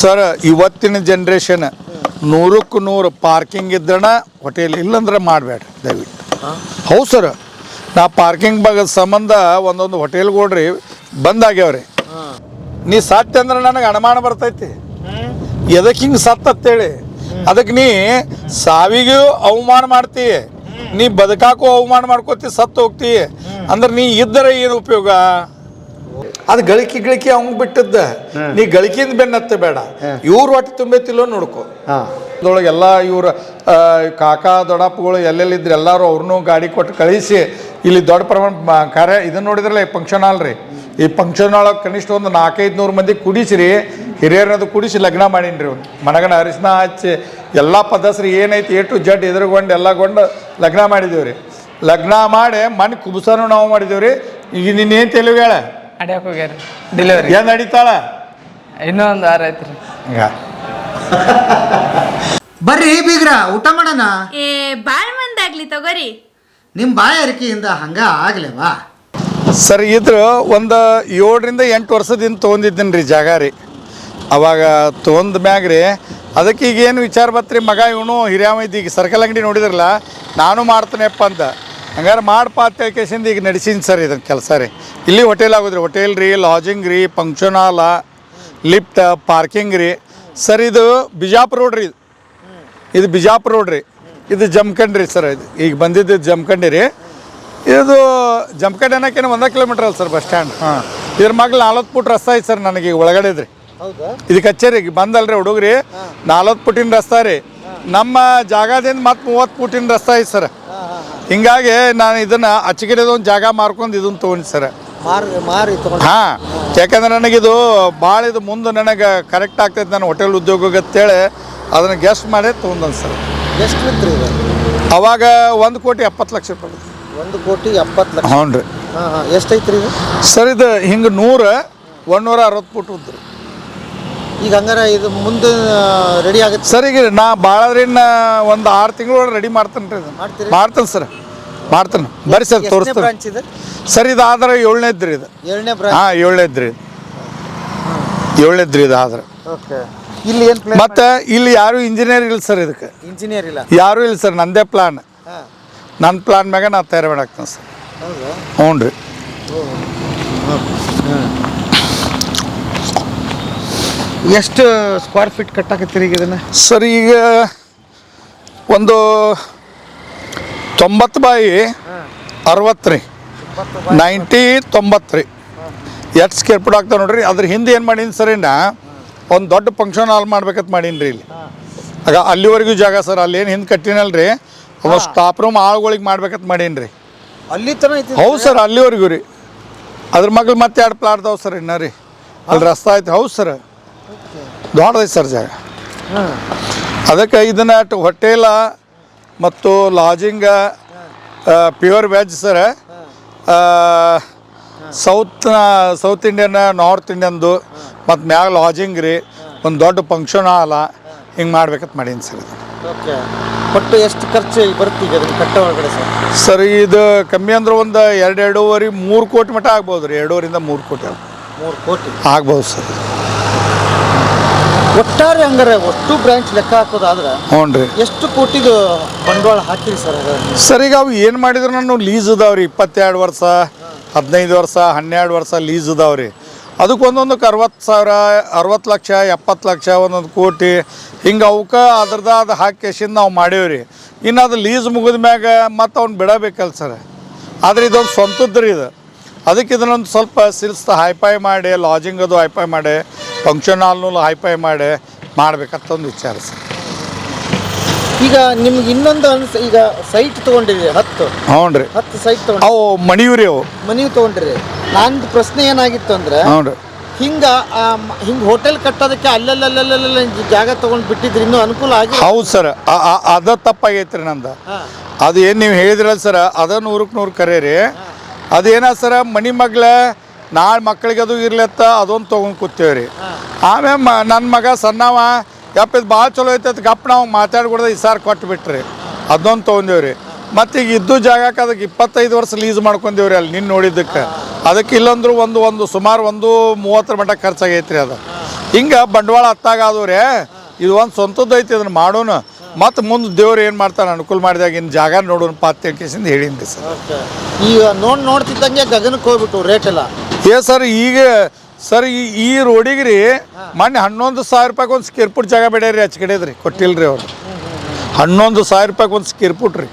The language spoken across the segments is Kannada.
ಸರ್ ಇವತ್ತಿನ ಜನ್ರೇಷನ್ 100ಕ್ಕೆ 100 ಪಾರ್ಕಿಂಗ್ ಇದ್ದಣ ಹೋಟೆಲ್ ಇಲ್ಲಂದ್ರೆ ಮಾಡಬೇಡ್ರಿ ದಯವಿಟ್ಟು. ಹೌದು ಸರ್, ನಾ ಪಾರ್ಕಿಂಗ್ ಬಗ್ಗೆ ಸಂಬಂಧ ಒಂದೊಂದು ಹೋಟೆಲ್ಗಳ್ರಿ ಬಂದಾಗ್ಯಾವ್ರಿ. ನೀ ಸತ್ಯ ಅಂದ್ರೆ ನನಗೆ ಅನುಮಾನ ಬರ್ತೈತಿ ಎದಕ್ಕೆ ಹಿಂಗೆ ಸತ್ತಂತೇಳಿ. ಅದಕ್ಕೆ ನೀ ಸಾವಿಗೂ ಅವಮಾನ ಮಾಡ್ತಿ, ನೀ ಬದುಕಾಕೋ ಅವಮಾನ ಮಾಡ್ಕೋತಿ, ಸತ್ತು ಹೋಗ್ತಿ ಅಂದ್ರೆ ನೀ ಇದ್ದರೆ ಏನು ಉಪಯೋಗ? ಅದು ಗಳಿಕೆ ಅವಂಗೆ ಬಿಟ್ಟದ್ದ. ನೀ ಗಳಿಕೆಯಿಂದ ಬೆನ್ನತ್ತೆ ಬೇಡ. ಇವ್ರು ಹೊಟ್ಟೆ ತುಂಬೈತಿಲ್ಲೋ ನೋಡ್ಕೊ. ಅದ್ರೊಳಗೆ ಎಲ್ಲ ಇವ್ರ ಕಾಕ ದೊಡ್ಡಪ್ಪಗಳು ಎಲ್ಲೆಲ್ಲಿದ್ರು ಎಲ್ಲರೂ ಅವ್ರನ್ನೂ ಗಾಡಿ ಕೊಟ್ಟು ಕಳಿಸಿ ಇಲ್ಲಿ ದೊಡ್ಡ ಪ್ರಮಾಣ ಕಾರ್ಯ ಇದನ್ನು ನೋಡಿದ್ರಲ್ಲ ಈ ಫಂಕ್ಷನ್ ಹಾಲ್ ರೀ. ಈ ಫಂಕ್ಷನ್ ಒಳಗೆ ಕನಿಷ್ಠ ಒಂದು 400-500 ಮಂದಿ ಕುಡಿಸಿರಿ, ಹಿರಿಯರನ್ನದು ಕುಡಿಸಿ ಲಗ್ನ ಮಾಡೀನಿ ಒಂದು ಮನಗನ ಅರಿಶಿನ ಹಚ್ಚಿ ಎಲ್ಲ ಪದ್ಧತಿ ಏನೈತಿ A to Z ಎದುರುಗೊಂಡು ಎಲ್ಲಗೊಂಡು ಲಗ್ನ ಮಾಡಿದೇವೆ ರೀ. ಲಗ್ನ ಮಾಡಿ ಮನೆ ಕುಬಸಾನು ನಾವು ಮಾಡಿದೇವೆ ರೀ. ಈಗ ನಿನ್ನೇನು ತಿಳಿವು ಹೇಳ ಅಡ್ಯಾಕ ಹೋಗ್ಯಾರ ಡೆಲಿವರಿ ಏನು ನಡೀತಾಳ? ಇನ್ನೂ ಒಂದು 6 ಐತ್ರಿ. ಬರ್ರಿ ಬೀಗ್ರ ಊಟ ಮಾಡೋಣ. ಬಾಳ್ ಮಂದಾಗ್ಲಿ ತಗೋರಿ. ನಿಮ್ಮ ಬಾಯ ಅರಿಕೆಯಿಂದ ಹಂಗ ಆಗ್ಲೇವಾ? ಸರ್ ಇದ್ರ ಒಂದು 7-8 ವರ್ಷದಿಂದ ತೊಗೊಂಡಿದ್ದೀನಿ ರೀ ಜಾಗ ರೀ. ಅವಾಗ ತೊಗೊಂಡ ಮ್ಯಾಗ ರೀ ಅದಕ್ಕೆ ಈಗೇನು ವಿಚಾರ ಬತ್ರಿ, ಮಗ ಇವನು ಹಿರಿಯಾಮ ಇದ್ದು ಈಗ ಸರ್ಕಲ್ ಅಂಗಡಿ ನೋಡಿದ್ರಲ್ಲ ನಾನು ಮಾಡ್ತೇನೆಪ್ಪ ಅಂತ. ಹಂಗಾರೆ ಮಾಡಪ್ಪ ಅಂತ ಕೇಸಿಂದ ಈಗ ನಡೆಸೀನಿ ಸರ್ ಇದನ್ನು ಕೆಲಸ ರೀ. ಇಲ್ಲಿ ಹೋಟೆಲ್ ಆಗೋದ್ರಿ, ಹೋಟೆಲ್ ರೀ, ಲಾಜಿಂಗ್ ರೀ, ಫಂಕ್ಷನ್ ಹಾಲ, ಲಿಫ್ಟ್, ಪಾರ್ಕಿಂಗ್ ರೀ. ಸರ್ ಇದು ಬಿಜಾಪುರ ರೋಡ್ ರೀ. ಇದು ಬಿಜಾಪುರ ರೋಡ್ ರೀ. ಇದು ಜಮಖಂಡಿ ರೀ ಸರ್. ಇದು ಈಗ ಬಂದಿದ್ದು ಜಮಖಂಡಿ ರೀ. ಇದು ಜಮಖಂಡಿ ಅನ್ನೋಕ್ಕೇನು 1 ಕಿಲೋಮೀಟ್ರ್ ಅಲ್ಲ ಸರ್ ಬಸ್ ಸ್ಟ್ಯಾಂಡ್. ಇದ್ರ ಮಗ್ಲು 40 ಫುಟ್ ರಸ್ತೆ ಐತೆ ಸರ್ ನನಗೆ ಈಗ ಒಳಗಡೆ ಇದ್ರಿ. ಇದು ಕಚೇರಿಗೆ ಬಂದಲ್ರಿ ಹುಡುಗ್ರಿ 40 ಫುಟಿನ ರಸ್ತೆ ರೀ. ನಮ್ಮ ಜಾಗದಿಂದ ಮತ್ತು 30 ಫುಟಿನ ರಸ್ತೆ ಐತೆ ಸರ್. ಹಿಂಗಾಗಿ ನಾನು ಇದನ್ನು ಅಚ್ಚಗಿರಿದೊಂದು ಜಾಗ ಮಾರ್ಕೊಂಡು ಇದನ್ನು ತೊಗೊಂಡು ಸರ್. ಹಾಂ, ಯಾಕಂದ್ರೆ ನನಗಿದು ಭಾಳ ಇದು ಮುಂದೆ ನನಗೆ ಕರೆಕ್ಟ್ ಆಗ್ತೈತೆ ನಾನು ಹೋಟೆಲ್ ಉದ್ಯೋಗಕ್ಕೆ ಅಂತೇಳಿ ಅದನ್ನು ಗೆಸ್ಟ್ ಮಾಡೇ ತೊಗೊಂಡನ್ ಸರ್. ಎಷ್ಟು ಇತ್ತು ರೀ? ಅವಾಗ 1,70,00,000 ರೂಪಾಯಿ. 1,70,00,000. ಹ್ಞೂ ರೀ. ಎಷ್ಟೈತೆ ರೀ ಸರ್ ಇದು ಹಿಂಗೆ 160 ಫುಟ್ ಉದ್ರಿ. ಈಗ ಹಂಗಾರೆ ಇದು ಮುಂದೆ ರೆಡಿ ಆಗುತ್ತೆ ಸರ್? ಈಗ ನಾ ಭಾಳದ್ರಿನ್ನ ಒಂದು 6 ತಿಂಗಳೊಳಗೆ ರೆಡಿ ಮಾಡ್ತೇನೆ ರೀ. ಮಾಡ್ತೇನೆ ಸರ್, ಮಾಡ್ತೇನೆ. ಬರ್ರಿ ಸರ್ ತೋರಿಸ್ತೇನೆ. ಸರ್ ಇದು ಆದ್ರೆ 7ನೇದು ರೀ. ಇದು 7ನೇ ಬ್ರಾಂಚ್. ಹಾಂ 7ನೇದು ರೀ. 7ನೇದು ರೀ ಇದು ಆದ್ರೆ. ಓಕೆ. ಇಲ್ಲಿ ಏನು ಮತ್ತು ಇಲ್ಲಿ ಯಾರು ಇಂಜಿನಿಯರ್ ಇಲ್ಲ ಸರ್. ಇದಕ್ಕೆ ಇಂಜಿನಿಯರ್ ಇಲ್ಲ, ಯಾರೂ ಇಲ್ಲ ಸರ್. ನಂದೇ ಪ್ಲಾನ್. ನನ್ನ ಪ್ಲಾನ್ ಮ್ಯಾಗ ನಾ ತಯಾರು ಮಾಡಾಕ್ತೇನೆ ಸರ್. ಹ್ಞೂ ರೀ. ಎಷ್ಟು ಸ್ಕ್ವೇರ್ ಫೀಟ್ ಕಟ್ಟಾಕತ್ತೀರಿ ಈಗ ಇದನ್ನು? ಸರ್ ಈಗ ಒಂದು 90/60 ರೀ. 90-90 ರೀ. ಎಷ್ಟು ಸ್ಕ್ವೇರ್ ಫೀಟ್ ಆಗ್ತಾವೆ ನೋಡ್ರಿ. ಅದ್ರ ಹಿಂದೆ ಏನು ಮಾಡೀನಿ ಸರ್, ಇನ್ನು ಒಂದು ದೊಡ್ಡ ಫಂಕ್ಷನ್ ಹಾಲ್ ಮಾಡ್ಬೇಕಂತ ಮಾಡೀನಿ ರೀ ಇಲ್ಲಿ. ಆಗ ಅಲ್ಲಿವರೆಗೂ ಜಾಗ ಸರ್. ಅಲ್ಲೇನು ಹಿಂದೆ ಕಟ್ಟಿನಲ್ರಿ, ಒಂದು ಸ್ಟಾಪ್ ರೂಮ್ ಆಳುಗಳಿಗೆ ಮಾಡ್ಬೇಕಂತ ಮಾಡೀನಿ ರೀ. ಅಲ್ಲಿ ತನಕ ಐತಿ? ಹೌದು ಸರ್, ಅಲ್ಲಿವರೆಗೂ ರೀ. ಅದ್ರ ಮಗ್ಳು ಮತ್ತೆ 2 ಪ್ಲಾಟ್ ಅದಾವೆ ಸರ್ ಇನ್ನ ರೀ. ಅಲ್ಲಿ ರಸ್ತೆ ಐತೆ. ಹೌದು ಸರ್, ದೊಡ್ಡದೈತೆ ಸರ್ ಜಾಗ. ಅದಕ್ಕೆ ಇದನ್ನು ಹೋಟೆಲ ಮತ್ತು lodging, pure veg sir, south Indian, north ಇಂಡಿಯನ್ದು, ಮತ್ತು ಮ್ಯಾಗ ಲಾಜಿಂಗ್ ರೀ, ಒಂದು ದೊಡ್ಡ ಫಂಕ್ಷನ್ ಹಾಲ ಹಿಂಗೆ ಮಾಡ್ಬೇಕಂತ ಮಾಡೀನಿ ಸರ್. ಓಕೆ. ಒಟ್ಟು ಎಷ್ಟು ಖರ್ಚು ಬರುತ್ತೆ ಈಗ ಅದನ್ನು ಕಟ್ಟೋ ಒಳಗಡೆ ಸರ್? ಸರ್ ಇದು ಕಮ್ಮಿ ಅಂದ್ರೆ ಒಂದು 2-2.5-3 ಕೋಟಿ ಮಟ್ಟ ಆಗ್ಬೋದು ರೀ. 2-3 ಕೋಟಿ 3 ಕೋಟಿ ಆಗ್ಬೋದು ಸರ್. ಒಟ್ಟಾರೆ ಹಂಗಾರೆ ಒಟ್ಟು ಬ್ರಾಂಚ್ ಲೆಕ್ಕ ಹಾಕೋದಾದ್ರೆ ಹ್ಞೂ ರೀ. ಎಷ್ಟು ಕೋಟಿದು ಬಂಡವಾಳ ಹಾಕಿರಿ ಸರ್? ಸರ್ ಈಗ ಅವು ಏನು ಮಾಡಿದ್ರು ನಾನು ಲೀಸ್ ಇದಾವೆ ರೀ. 22 ವರ್ಷ, 15 ವರ್ಷ, 12 ವರ್ಷ ಲೀಸ್ ಇದಾವೆ ರೀ. ಅದಕ್ಕೆ ಒಂದೊಂದಕ್ಕೆ 60,000, 60 ಲಕ್ಷ, 70 ಲಕ್ಷ, 1 ಕೋಟಿ ಹಿಂಗೆ ಅವಕ್ಕೆ ಅದ್ರದ್ದು ಹಾಕಿಸಿಂದ ನಾವು ಮಾಡೀವಿ ರೀ. ಇನ್ನು ಅದು ಲೀಸ್ ಮುಗಿದ ಮ್ಯಾಗ ಮತ್ತು ಅವ್ನು ಬಿಡಬೇಕಲ್ಲ ಸರ್. ಆದರೆ ಇದೊಂದು ಸ್ವಂತದ್ದು ರೀ ಇದು. ಅದಕ್ಕೆ ಇದನ್ನೊಂದು ಸ್ವಲ್ಪ ಹೈಫೈ ಮಾಡಿ, ಲಾಜಿಂಗ್ ಅದು ಹೈಫೈ ಮಾಡಿ, ಫಂಕ್ಷನ್ ಹಾಲ್ನೂ ಹೈಫೈ ಮಾಡಿ ಮಾಡ್ಬೇಕಂತ ಒಂದು ವಿಚಾರ ಸರ್. ಈಗ ನಿಮ್ಗೆ ಇನ್ನೊಂದು ಈಗ ಸೈಟ್ ತೊಗೊಂಡಿರಿ 10. ಹ್ಞೂ ರೀ. 10 ಸೈಟ್ ತೊಗೊಂಡು ಅವು ಮಣಿವು ರೀ. ಅವು ಮನೆ ತೊಗೊಂಡ್ರಿ. ನಂದು ಪ್ರಶ್ನೆ ಏನಾಗಿತ್ತು ಅಂದರೆ, ಹ್ಞೂ ರೀ, ಹಿಂಗೆ ಹೋಟೆಲ್ ಕಟ್ಟೋದಕ್ಕೆ ಅಲ್ಲೆಲ್ಲ ಜಾಗ ತೊಗೊಂಡು ಬಿಟ್ಟಿದ್ರಿ, ಇನ್ನೂ ಅನುಕೂಲ ಆಗಿ? ಹೌದು ಸರ್, ಅದ ತಪ್ಪಾಗೈತೆ ರೀ ನಂದು. ಅದು ಏನು ನೀವು ಹೇಳಿದ್ರಲ್ಲ ಸರ್, ಅದ 100ಕ್ಕೆ 100 ಕರೆ ರೀ. ಅದೇನ ಸರ ಮನೆ ಮಗ್ಳ ನಾಳೆ ಮಕ್ಕಳಿಗೆ ಅದು ಇರ್ಲತ್ತ ಅದೊಂದು ತೊಗೊಂಡು ಕೂತೇವೆ ರೀ. ಆಮೇಲೆ ನನ್ನ ಮಗ ಸಣ್ಣವ ಯಪ್ಪ ಇದು ಭಾಳ ಚಲೋ ಐತೆ ಅಂತ ಗಪ್ಪ ನಾವು ಮಾತಾಡ್ಕೊಡ್ದೆ ಈ ಸಾರಿ ಕೊಟ್ಬಿಟ್ರಿ. ಅದೊಂದು ತೊಗೊಂಡೇವೆ ರೀ. ಮತ್ತು ಈಗ ಇದ್ದು ಜಾಗಕ್ಕೆ ಅದಕ್ಕೆ 25 ವರ್ಷ ಲೀಸ್ ಮಾಡ್ಕೊಂಡೇವ್ರಿ ಅಲ್ಲಿ ನಿನ್ನ ನೋಡಿದ್ದಕ್ಕೆ. ಅದಕ್ಕೆ ಇಲ್ಲಂದ್ರೂ ಒಂದು ಸುಮಾರು 30 ಮಟ್ಟ ಖರ್ಚಾಗೈತೆ ರೀ ಅದು. ಹಿಂಗೆ ಬಂಡವಾಳ ಹತ್ತಾಗಾದವ್ರೆ ಇದು ಒಂದು ಸ್ವಂತದ್ದು ಐತಿ ಇದನ್ನು ಮಾಡೋನು ಮತ್ತು ಮುಂದೆ ದೇವ್ರು ಏನು ಮಾಡ್ತಾನೆ ಅನುಕೂಲ ಮಾಡಿದಾಗ ಇನ್ನು ಜಾಗ ನೋಡೋಣ ಪಾತ್ಯಕಿಸಿಂದ ಹೇಳಿನಿ ಸರ್. ಓಕೆ. ಈಗ ನೋಡ್ತಿದ್ದಂಗೆ ಗಗನಕ್ಕೆ ಹೋಗ್ಬಿಟ್ಟು ರೇಟ್ ಎಲ್ಲ. ಸರ್ ಈಗ ಸರ್ ಈ ರೋಡಿಗೆ ರೀ ಮೊನ್ನೆ 11,000 ರೂಪಾಯಿಗೆ ಒಂದು ಸ್ಕ್ವೇರ್ ಫುಟ್ ಜಾಗ ಬೇಡ ರೀ ಆಚೆ ಕಡೆದು ರೀ ಕೊಟ್ಟಿಲ್ರಿ ಅವ್ರು. 11,000 ರೂಪಾಯಿಗೆ ಒಂದು ಸ್ಕ್ವೇರ್ ಫುಟ್ ರೀ.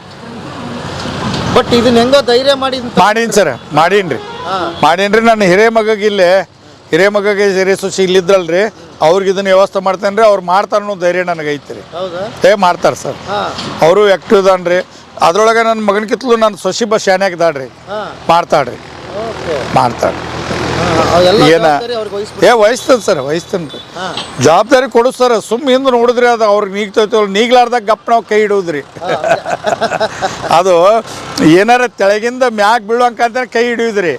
ಬಟ್ ಇದನ್ನ ಹೆಂಗೋ ಧೈರ್ಯ ಮಾಡೀನಿ ಸರ್, ಮಾಡೀನಿ ರೀ ನನ್ನ ಹಿರೇ ಮಗಗೆ ಹಿರೇ ಸೊಸಿ ಇಲ್ಲಿದ್ರಲ್ರಿ ಅವ್ರಿಗೆ ಇದನ್ನ ವ್ಯವಸ್ಥೆ ಮಾಡ್ತೇನೆ ರೀ. ಅವ್ರು ಮಾಡ್ತಾರೆ ಅನ್ನೋ ಧೈರ್ಯ ನನಗೆ ಐತಿ ರೀ. ಮಾಡ್ತಾರೆ ಸರ್, ಅವರು ಆ್ಯಕ್ಟಿವ್ ಇದಾನ್ ರೀ. ಅದ್ರೊಳಗೆ ನನ್ನ ಮಗನ ಕಿತ್ಲು ನನ್ನ ಸೊಸಿ ಶಾನ್ಯಾಗ ಇದಾಳ್ರಿ, ಮಾಡ್ತಾಳ್ರಿ. ಏನ ವಹಿಸ್ತೇನೆ ಸರ್, ವಹಿಸ್ತೇನೆ ರೀ. ಜವಾಬ್ದಾರಿ ಕೊಡು ಸರ್. ಹಿಂದೆ ನೋಡಿದ್ರಿ ಅದು ಅವ್ರಿಗೆ ನೀಗ್ಲಾರ್ದಾಗ ಗಪ್ ನಾವು ಕೈ ಹಿಡಿಯೋದ್ರಿ. ಅದು ಏನಾರ ತೆಳಗಿಂದ ಮ್ಯಾಗ ಬೀಳುವಂಕ ಕೈ ಹಿಡಿಯೋದ್ರಿ.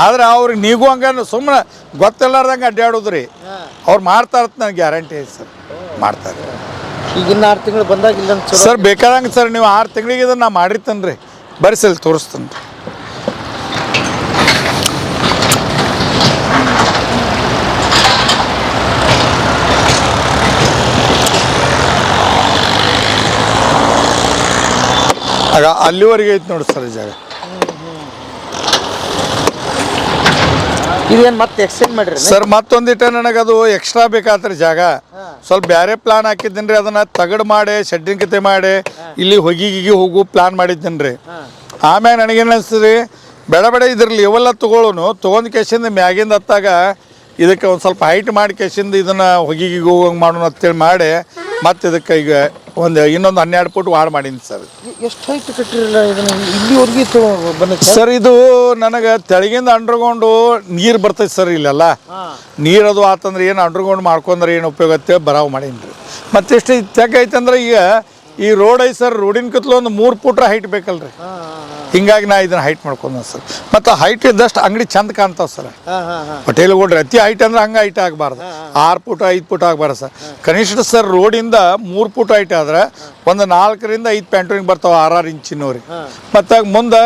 ಆದ್ರೆ ಅವ್ರಿಗೆ ನೀಗುವಂಗ ಸುಮ್ಮನೆ ಗೊತ್ತಿಲ್ಲಾರ್ದಂಗೆ ಅಡ್ಡಾಡೋದ್ರಿ. ಅವ್ರು ಮಾಡ್ತಾರ ನನಗೆ ಗ್ಯಾರಂಟಿ ಐತಿ ಸರ್, ಮಾಡ್ತಾರೆ. ಈಗಿನ್ನ 6 ತಿಂಗಳು ಬಂದಾಗಿಲ್ಲ ಸರ್ ಬೇಕಾದಂಗೆ ಸರ್. ನೀವು 6 ತಿಂಗಳಿಗೆ ಇದನ್ನು ನಾ ಮಾಡಿರ್ತೇನೆ ರೀ. ಬರ್ರಿ ಸರ್ ತೋರಿಸ್ತೇನೆ. ಆಗ ಅಲ್ಲಿವರೆಗೆ ಐತೆ ನೋಡಿ ಸರ್ ಜಾಗ. ಇದೇನು ಮತ್ತೆ ಎಕ್ಸ್ಟೆಂಡ್ ಮಾಡಿರಿ ಸರ್? ಮತ್ತೊಂದಿಟ್ಟ ನನಗೆ ಅದು ಎಕ್ಸ್ಟ್ರಾ ಬೇಕಾತ್ರಿ ಜಾಗ. ಸ್ವಲ್ಪ ಬೇರೆ ಪ್ಲಾನ್ ಹಾಕಿದ್ದೀನಿ ರೀ. ಅದನ್ನು ತಗಡು ಮಾಡಿ ಶೆಡ್ಡಿನ ಕತೆ ಮಾಡಿ ಇಲ್ಲಿ ಹೊಗಿಗಿಗಿ ಹೋಗು ಪ್ಲಾನ್ ಮಾಡಿದ್ದೀನಿ ರೀ. ಆಮ್ಯಾಗ ನನಗೇನು ಅನಿಸ್ತದೆ ಬೇಡ ಇದ್ರಲ್ಲಿ ಇವೆಲ್ಲ ತೊಗೊಂಡು ಕೇಸಿಂದ ಮ್ಯಾಗಿಂದ ಹತ್ತಾಗ ಇದಕ್ಕೆ ಒಂದು ಸ್ವಲ್ಪ ಹೈಟ್ ಮಾಡಿ ಕೇಸಿಂದ ಇದನ್ನು ಹೊಗಿಗಿಗಿ ಹೋಗಂಗೆ ಮಾಡೋಣ ಅಂತೇಳಿ ಮಾಡಿ ಮತ್ತು ಇದಕ್ಕೆ ಈಗ ಇನ್ನೊಂದು 12 ಫುಟ್ ವಾಡ್ ಮಾಡೀನಿ ಸರ್. ಎಷ್ಟು ಹೈಟ್ ಕಟ್ಟಿರಲ್ಲ ಇದನ್ನು ಇಲ್ಲಿವರೆಗೆ ಸರ್? ಇದು ನನಗೆ ತೆಳಗಿಂದ ಅಂಡರ್ಗ್ರೌಂಡು ನೀರು ಬರ್ತೈತೆ ಸರ್. ಇಲ್ಲೆಲ್ಲ ನೀರು ಅದು ಆತಂದ್ರೆ ಏನು ಅಂಡರ್ಗ್ರೌಂಡ್ ಮಾಡ್ಕೊಂಡ್ರೆ ಏನು ಉಪಯೋಗ ಐತೆ ಬರಾವ್ ಮಾಡೀನಿ ರೀ. ಮತ್ತೆಷ್ಟು ತೆಗೆ ಐತಂದ್ರೆ ಈಗ ಈ ರೋಡ್ ಐತೆ ಸರ್. ರೋಡಿನ ಕತ್ಲು ಒಂದು 3 ಫುಟ್ರ ಹೈಟ್ ಬೇಕಲ್ರಿ. ಹಿಂಗಾಗಿ ನಾ ಇದನ್ನ ಹೈಟ್ ಮಾಡ್ಕೊಂಡ ಸರ್. ಮತ್ತು ಹೈಟ್ ಇದ್ದಷ್ಟು ಅಂಗಡಿ ಚಂದ ಕಾಣ್ತಾವೆ ಸರ್. ಹೋಟೆಲ್ ಕೊಡ್ರಿ ಅತಿ ಹೈಟ್ ಅಂದ್ರೆ ಹಂಗೆ ಹೈಟ್ ಆಗಬಾರ್ದು. 6 ಫುಟ್ 5 ಫುಟ್ ಆಗಬಾರ್ದು ಸರ್. ಕನಿಷ್ಠ ಸರ್ ರೋಡಿಂದ 3 ಫುಟ್ ಹೈಟ್ ಆದ್ರೆ ಒಂದು 4ರಿಂದ 5 ಪ್ಯಾಂಟೋನಿಗೆ ಬರ್ತಾವೆ 6 ಇಂಚಿನವ್ರಿ. ಮತ್ತು ಮುಂದೆ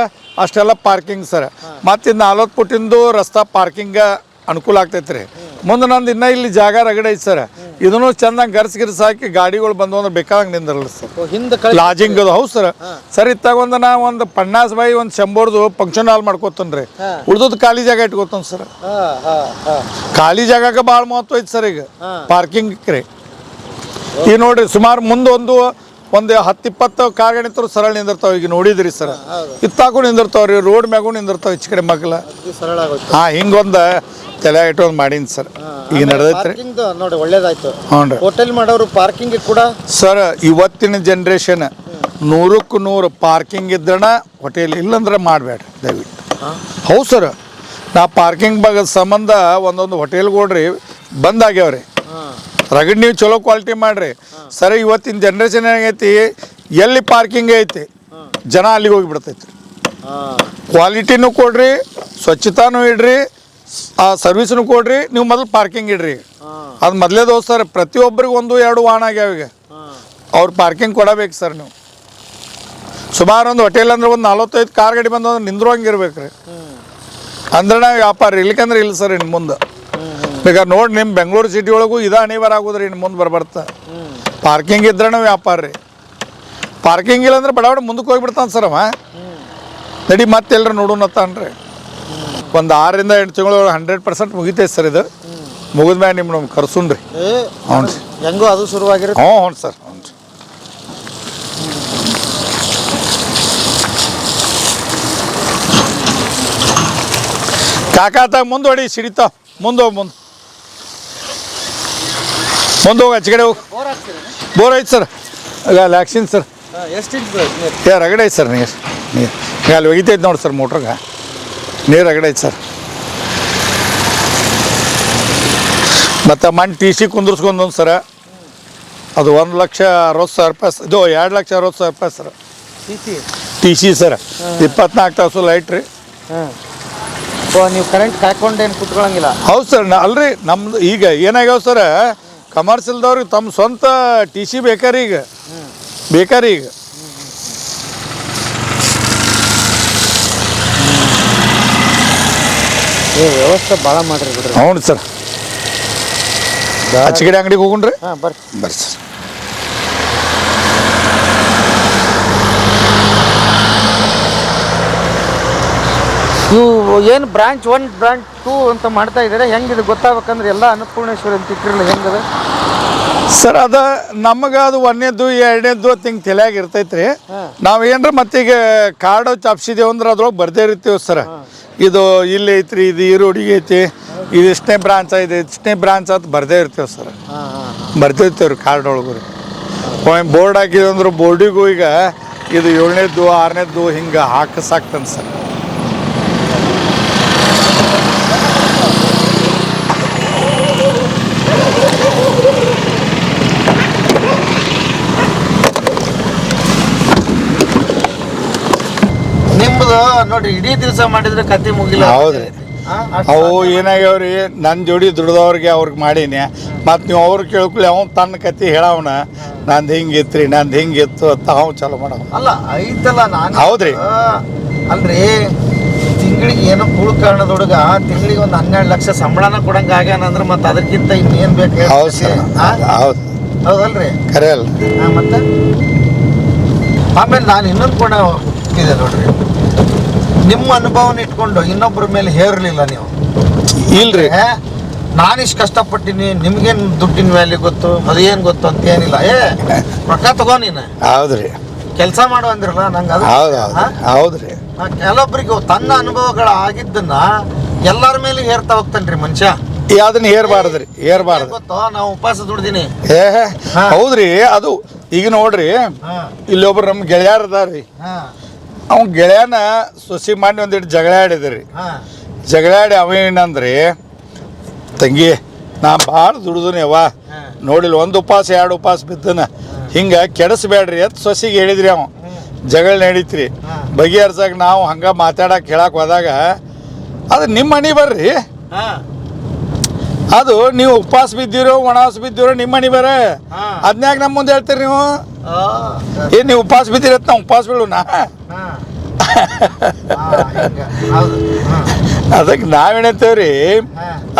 ಅಷ್ಟೆಲ್ಲ ಪಾರ್ಕಿಂಗ್ ಸರ್. ಮತ್ತು 40 ಫುಟ್ಟಿಂದು ರಸ್ತಾ ಪಾರ್ಕಿಂಗ ಅನುಕೂಲ ಆಗ್ತೈತೆ ರೀ. ಮುಂದೆ ನಂದು ಇನ್ನೂ ಇಲ್ಲಿ ಜಾಗ ರಗಡೆ ಐತೆ ಸರ್. ಇದನ್ನು ಚಂದಂಗೆ ಗರ್ಸ್ ಹಾಕಿ ಗಾಡಿಗಳು ಬಂದು ಅಂದ್ರೆ ಬೇಕಾದಂಗೆ ನಿಂದಿರಲ್ಲ ಸರ್. ಲಾಜಿಂಗ್ ಅದು ಹೌದು ಸರ್. ಸರ್ ಇತ್ತಾಗ ನಾ ಒಂದು 50 ಬೈ ಒಂದು 100 ಫಂಕ್ಷನ್ ಹಾಲ್ ಮಾಡ್ಕೋತೇನೆ ರೀ. ಉಳ್ದದ್ದು ಖಾಲಿ ಜಾಗ ಇಟ್ಕೋತಾನೆ ಸರ್. ಖಾಲಿ ಜಾಗಕ್ಕೆ ಭಾಳ ಮಹತ್ವ ಐತೆ ಸರ್ ಈಗ ಪಾರ್ಕಿಂಗ್ ರೀ. ಈಗ ನೋಡ್ರಿ ಸುಮಾರು ಮುಂದೆ ಒಂದು 10-20 ಕಾರ್ ಗಾಡಿ ಸರಳ ನಿಂದಿರ್ತಾವೆ. ಈಗ ನೋಡಿದ್ರಿ ಸರ್, ಇತ್ತಾಗೂ ನಿಂದಿರ್ತಾವ್ರಿ, ರೋಡ್ ಮ್ಯಾಗೂ ನಿಂದಿರ್ತಾವೆ ಈಚೆ ಕಡೆ ಮಗ್ಲ. ಹಿಂಗೊಂದು ತಲೆ ಇಟ್ಟೊಂದು ಮಾಡೀನಿ ಸರ್. ಈಗ ನಡೆದೈತ್ರಿ ನೋಡಿ, ಒಳ್ಳೇದಾಯ್ತು. ಹ್ಞೂ ರೀ. ಹೋಟೆಲ್ ಮಾಡೋರು ಪಾರ್ಕಿಂಗ್ ಕೂಡ ಸರ್ ಇವತ್ತಿನ ಜನ್ರೇಷನ್ 100ಕ್ಕೆ 100 ಪಾರ್ಕಿಂಗ್ ಇದ್ದಣ ಹೋಟೆಲ್, ಇಲ್ಲಂದ್ರೆ ಮಾಡಬೇಡ್ರಿ ದಯವಿಟ್ಟು. ಹೌದು ಸರ್, ನಾ ಪಾರ್ಕಿಂಗ್ ಬಗ್ಗೆ ಸಂಬಂಧ ಒಂದೊಂದು ಹೋಟೆಲ್ಗಳ್ರಿ ಬಂದಾಗ್ಯಾವ್ರಿ. ರಗಡ್ ನೀವು ಚಲೋ ಕ್ವಾಲಿಟಿ ಮಾಡಿರಿ ಸರ್. ಇವತ್ತಿನ ಜನ್ರೇಷನ್ ಏನಾಗೈತಿ, ಎಲ್ಲಿ ಪಾರ್ಕಿಂಗ್ ಐತಿ ಜನ ಅಲ್ಲಿಗೆ ಹೋಗಿಬಿಡ್ತೈತಿ. ಕ್ವಾಲಿಟಿನೂ ಕೊಡ್ರಿ, ಸ್ವಚ್ಛತಾನೂ ಇಡ್ರಿ, ಆ ಸರ್ವಿಸ್ನು ಕೊಡ್ರಿ. ನೀವು ಮೊದಲು ಪಾರ್ಕಿಂಗ್ ಇಡ್ರಿ. ಅದು ಮೊದಲೇ ದೋಸ್ತ ಸರ್. ಪ್ರತಿಯೊಬ್ಬರಿಗೆ 1-2 ವಾಹನ ಆಗ್ಯಾವ ಈಗ. ಅವ್ರು ಪಾರ್ಕಿಂಗ್ ಕೊಡಬೇಕು ಸರ್. ನೀವು ಸುಮಾರು ಒಂದು ಹೋಟೆಲ್ ಅಂದ್ರೆ ಒಂದು 45 ಕಾರ್ ಗಾಡಿ ಬಂದು ನಿಂದ್ರಂಗೆ ಇರ್ಬೇಕು ರೀ. ಅಂದ್ರೆ ನಾವು ವ್ಯಾಪಾರ ಇಲ್ಲಿಕಂದ್ರೆ ಇಲ್ಲ ಸರ್. ಇನ್ನು ಮುಂದೆ ಬೇಕಾದ್ರೆ ನೋಡಿ, ನಿಮ್ಮ ಬೆಂಗಳೂರು ಸಿಟಿ ಒಳಗೂ ಇದು ಅನಿವಾರ್ಯ ಆಗೋದ್ರಿ. ಇನ್ನು ಮುಂದೆ ಬರ್ತಾ ಪಾರ್ಕಿಂಗ್ ಇದ್ರೇ ವ್ಯಾಪಾರ ರೀ. ಪಾರ್ಕಿಂಗ್ ಇಲ್ಲ ಅಂದ್ರೆ ಬಡಾಬಡ ಮುಂದಕ್ಕೆ ಹೋಗಿಬಿಡ್ತಾನೆ ಸರ್ ಅವ. ನಡಿ ಮತ್ತೆ ಎಲ್ಲರೂ ನೋಡೋಣತ್ತಾನ್ರಿ. ಒಂದು 6ರಿಂದ 8 ತಿಂಗಳು 100% ಮುಗಿತೈತೆ ಸರ್. ಇದು ಮುಗಿದ ಮ್ಯಾಗ ನಿಮ್ಮ ಕರ್ಸುನ್ ರೀ. ಹ್ಞೂ ರೀ, ಹೆಂಗೋ ಅದು ಶುರುವಾಗಿರುತ್ತೆ. ಹ್ಞೂ ಸರ್. ಹ್ಞೂ ರೀ. ಕಾಕಾತಾಗ ಮುಂದೆ ಹೊಡಿ, ಸಿಡಿತಾವ. ಮುಂದೆ ಹೋಗಿ ಮುಂದೆ ಹೋಗಿ ಆಚೆ ಕಡೆ ಹೋಗಿ. ಬೋರ್ ಐತೆ ಸರ್. ಅಲ್ಲಿ ಹಾಕ್ಸಿನಿ ಸರ್. ರಗಡೆ ಐತೆ ಸರ್. ನೀರು ಅಲ್ಲಿ ಒಗಿತೈತೆ ನೋಡಿ ಸರ್. ಮೋಟ್ರಿಗೆ ನೀರು ರಗಡೆ ಐತೆ ಸರ್. ಮತ್ತು ಮಣ್ಣು TC ಕುಂದ್ರಿಸ್ಕೊಂಡೊಂದು ಸರ. ಅದು 1,60,000 ರೂಪಾಯಿ. ಇದು 2,60,000 ರೂಪಾಯಿ ಸರ್. TC sir. 24 ತಾಸು ಲೈಟ್ ರೀ. ನೀವು ಕರೆಂಟ್ ಕಾಯ್ಕೊಂಡೇನು ಕುತ್ಕೊಳ್ಳಂಗಿಲ್ಲ. ಹೌದು ಸರ್. ಅಲ್ರಿ, ನಮ್ದು ಈಗ ಏನಾಗ್ಯಾವ ಸರ್, ಕಮರ್ಷಿಯಲ್ದವ್ರಿಗೆ ತಮ್ಮ ಸ್ವಂತ TC ಬೇಕಾರಿ ಈಗ. ವ್ಯವಸ್ಥೆ ಭಾಳ ಮಾಡಿರಿ ಬಿಡ್ರಿ. ಹೌದು ಸರ್. ಅಚ್ಚಗಡೆ ಅಂಗಡಿಗೆ ಹೋಗುಣ್ರಿ ಹಾಂ ಬರ್ರಿ. ಬರ್ರಿ ಸರ್. ಇವು ಏನು ಬ್ರಾಂಚ್ 1 ಬ್ರಾಂಚ್ 2 ಅಂತ ಮಾಡ್ತಾ ಇದ್ದಾರೆ. ಹೆಂಗಿದೆ ಗೊತ್ತಾಗ್ಬೇಕಂದ್ರೆ ಎಲ್ಲ ಅನ್ನಪೂರ್ಣೇಶ್ವರಿ ಅಂತ ಇಟ್ಟಿರಲ್ಲ, ಹೆಂಗದ ಸರ್ ಅದ ನಮಗೆ ಅದು 1ನೇದ್ದು 2ನೇದ್ದು ಅಂತ ಹಿಂಗೆ ತಲೆಯಾಗ ಇರ್ತೈತ್ರಿ. ನಾವು ಏನರ ಮತ್ತೀಗ ಕಾರ್ಡು ಚಾಪ್ಸಿದೇವು ಅಂದ್ರೆ ಅದ್ರೊಳಗೆ ಬರ್ದೇ ಇರ್ತೀವಿ ಸರ್. ಇದು ಇಲ್ಲಿ ಐತ್ರಿ, ಇದು ಈ ರೋಡಿಗೆ ಐತಿ, ಇದು ಇಷ್ಟನೇ ಬ್ರಾಂಚ್ ಇದೆ, ಇಷ್ಟನೇ ಬ್ರಾಂಚ್ ಅಂತ ಬರ್ದೇ ಇರ್ತೀವಿ ಸರ್. ಬರ್ತಿರ್ತೀವಿ ರೀ ಕಾರ್ಡ್ ಒಳಗೂ ರೀ. ಬೋರ್ಡ್ ಹಾಕಿದೆ ಅಂದ್ರೆ ಬೋರ್ಡಿಗೂ ಈಗ ಇದು 7ನೇದ್ದು 6ನೇದ್ದು ಹಿಂಗೆ ಹಾಕಿಸಾಕ್ತಾನೆ ಸರ್. ನಿಮ್ದು ನೋಡ್ರಿ, ಇಡೀ ದಿವಸ ಮಾಡಿದ್ರೆ ಕತೆ ಮುಗಿಲ್ಲ. ಹೌದ್ರಿ. ಅವು ಏನಾಗ್ಯಾವ್ರಿ, ನನ್ನ ಜೋಡಿ ದುಡ್ದವ್ರಿಗೆ ಅವ್ರಿಗೆ ಮಾಡೀನಿ. ಮತ್ತು ನೀವು ಅವ್ರು ಕೇಳ್ಕೊಳ್ಳಿ, ಅವ್ನು ತನ್ನ ಕತೆ ಹೇಳವನ ನಂದು ಹಿಂಗಿತ್ತು ನಂದು ಹಿಂಗಿತ್ತು ಅಂತ ಅವ್ನು ಚಲೋ ಮಾಡವ. ಅಲ್ಲ ಐತಲ್ಲ, ನಾನು ಹೌದ್ರಿ. ಅಲ್ರಿ ತಿಂಗಳಿಗೆ ಏನೋ ಕುಳು ಕಾರಣದೊಳಗ ತಿಂಗಳಿಗೆ ಒಂದು 12 ಲಕ್ಷ ಸಂಬಳನ ಕೊಡಂಗ ಆಗ್ಯಾನಂದ್ರೆ ಮತ್ತೆ ಅದಕ್ಕಿಂತ ಇನ್ನೇನ್ ಬೇಕು? ಹೌದು ಸರ್, ಹೌದು ಹೌದಲ್ರಿ? ಖರೆ ಅಲ್ಲ. ಮತ್ತೆ ಆಮೇಲೆ ನಾನು ಇನ್ನೊಂದು ಕೂಡ ಇದೆ ನೋಡ್ರಿ, ನಿಮ್ಮ ಅನುಭವನ ಇಟ್ಕೊಂಡು ಇನ್ನೊಬ್ಬರ ಮೇಲೆ ಹೇರಲಿಲ್ಲ ನೀವು. ಇಲ್ರಿ, ನಾನಿಷ್ಟು ಕಷ್ಟಪಟ್ಟಿನಿ, ನಿಮ್ಗೇನು ದುಡ್ಡಿನ ವ್ಯಾಲ್ಯೂ ಗೊತ್ತು, ಅದು ಏನು ಗೊತ್ತು ಅಂತ ಏನಿಲ್ಲ. ರೊಕ್ಕ ತಗೋ ನೀನು, ಹೌದ್ರಿ, ಕೆಲಸ ಮಾಡು ಅಂದ್ರಲ್ಲ ನಂಗೆ ಅದು. ಹೌದು ಹೌದ್ರಿ. ಕೆಲವೊಬ್ಬರಿಗೆ ತನ್ನ ಅನುಭವಗಳು ಆಗಿದ್ದನ್ನ ಎಲ್ಲರ ಮೇಲೆ ಹೇರ್ತಾ ಹೋಗ್ತಾನ್ರಿ ಮನುಷ್ಯ. ಅದನ್ನ ಹೇರ್ಬಾರ್ದ್ರಿ, ಹೇರ್ಬಾರ್ದು. ಗೊತ್ತೋ, ನಾವು ಉಪವಾಸ ದುಡ್ದಿನಿ. ಹೌದ್ರಿ. ಅದು ಈಗ ನೋಡ್ರಿ, ಇಲ್ಲಿ ಒಬ್ರು ನಮ್ಮ ಗೆಳೆಯರ್ ಅದಾರ್ರಿ. ಅವ್ನ ಗೆಳೆಯನ ಸೊಸಿ ಮಾಡಿ ಒಂದಿಟ್ಟು ಜಗಳ ಆಡಿದ್ರಿ. ಜಗಳಾಡಿ ಅವ ಏನಂದ್ರಿ, ತಂಗಿ ನಾ ಭಾಳ ದುಡ್ದನಿ ಅವ್ವ, ನೋಡಿಲ್ಲ 1 ಉಪವಾಸ 2 ಉಪವಾಸ ಬಿದ್ದನ, ಹಿಂಗೆ ಕೆಡಿಸ್ಬೇಡ್ರಿ ಅಂತ ಸೊಸಿಗೆ ಹೇಳಿದ್ರಿ. ಅವ ಜಗಳ ನಡೀತ್ರಿ. ಬಗೆಹರ್ಸಾಗ ನಾವು ಹಂಗೆ ಮಾತಾಡಕ್ಕೆ ಹೇಳಕ್ಕೆ ಹೋದಾಗ, ಅದು ನಿಮ್ಮ ಮನೆ ಬರ್ರಿ, ಅದು ನೀವು ಉಪವಾಸ ಬಿದ್ದಿರೋ ಒಣವಾಸ ಬಿದ್ದಿರೋ ನಿಮ್ಮ ಮನೆ ಬರ. ಅದ್ನ್ಯಾಗ ನಮ್ಮ ಮುಂದೆ ಹೇಳ್ತೀರಿ ನೀವು? ಏನು ನೀವು ಉಪವಾಸ ಬಿದ್ದಿರತ್ತ ನಾವು ಉಪವಾಸ ಬೀಳೋಣ? ಅದಕ್ಕೆ ನಾವೇನಂತೇವ್ರಿ,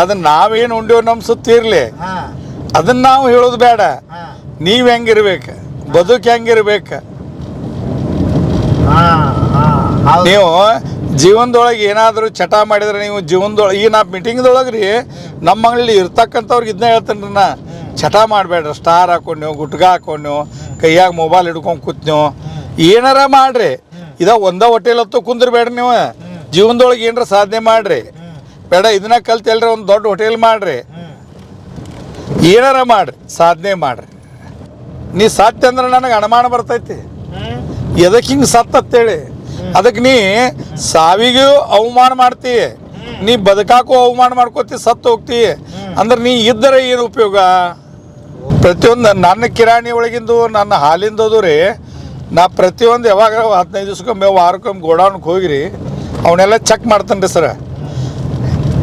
ಅದನ್ನ ನಾವೇನು ಉಂಡೇವ್ ನಮ್ಮ ಸುತ್ತ ಇರ್ಲಿ, ಅದನ್ನ ನಾವು ಹೇಳೋದು ಬೇಡ. ನೀವು ಹೆಂಗಿರ್ಬೇಕು, ಬದುಕು ಹೆಂಗಿರ್ಬೇಕು, ನೀವು ಜೀವನದೊಳಗೆ ಏನಾದರೂ ಚಟ ಮಾಡಿದ್ರೆ ನೀವು ಜೀವನದೊಳಗೆ, ಈಗ ನಾ ಮೀಟಿಂಗ್ದೊಳಗೆ ರೀ ನಮ್ಮ ಮನೇಲಿ ಇರ್ತಕ್ಕಂಥವ್ರಿಗೆ ಇದನ್ನ ಹೇಳ್ತೇನೆ ರೀ, ನಾ ಚಟ ಮಾಡಬೇಡ್ರಿ. ಸ್ಟಾರ್ ಹಾಕೊಂಡು ನೀವು, ಗುಟ್ಕ ಹಾಕೊಂಡು ನೀವು, ಕೈಯಾಗ ಮೊಬೈಲ್ ಹಿಡ್ಕೊಂಡು ಕೂತ್ ನೀವು ಏನಾರ ಮಾಡ್ರಿ. ಇದ ಒಂದ ಹೋಟೆಲ್ ಹತ್ತು ಕುಂದ್ರಬೇಡ್ರಿ. ನೀವು ಜೀವನದೊಳಗೆ ಏನಾರ ಸಾಧನೆ ಮಾಡ್ರಿ, ಬೇಡ ಇದನ್ನ ಕಲ್ತೆಲ್ರಿ ಒಂದು ದೊಡ್ಡ ಹೋಟೆಲ್ ಮಾಡ್ರಿ, ಏನಾರ ಮಾಡ್ರಿ, ಸಾಧನೆ ಮಾಡ್ರಿ. ನೀ ಸತ್ಯ ಅಂದ್ರೆ ನನಗೆ ಅನುಮಾನ ಬರ್ತೈತಿ, ಎದಕ್ಕೆ ಹಿಂಗೆ ಸತ್ತಂತೇಳಿ. ಅದಕ್ಕೆ ನೀ ಸಾವಿಗೂ ಅವಮಾನ ಮಾಡ್ತಿ, ನೀ ಬದುಕಾಕೂ ಅವಮಾನ ಮಾಡ್ಕೋತಿ, ಸತ್ತು ಹೋಗ್ತಿ ಅಂದ್ರೆ ನೀ ಇದ್ದರೆ ಏನು ಉಪಯೋಗ? ಪ್ರತಿಯೊಂದು ನನ್ನ ಕಿರಾಣಿ ಒಳಗಿಂದು, ನನ್ನ ಹಾಲಿಂದದು ರೀ, ನಾ ಪ್ರತಿಯೊಂದು ಯಾವಾಗ 15 ದಿವ್ಸಕ್ಕೊಮ್ಮೆ ವಾರಕ್ಕೊಮ್ಮೆ ಗೋಡೌನ್ಗೆ ಹೋಗಿರಿ, ಅವನ್ನೆಲ್ಲ ಚೆಕ್ ಮಾಡ್ತಾನೆ ರೀ ಸರ.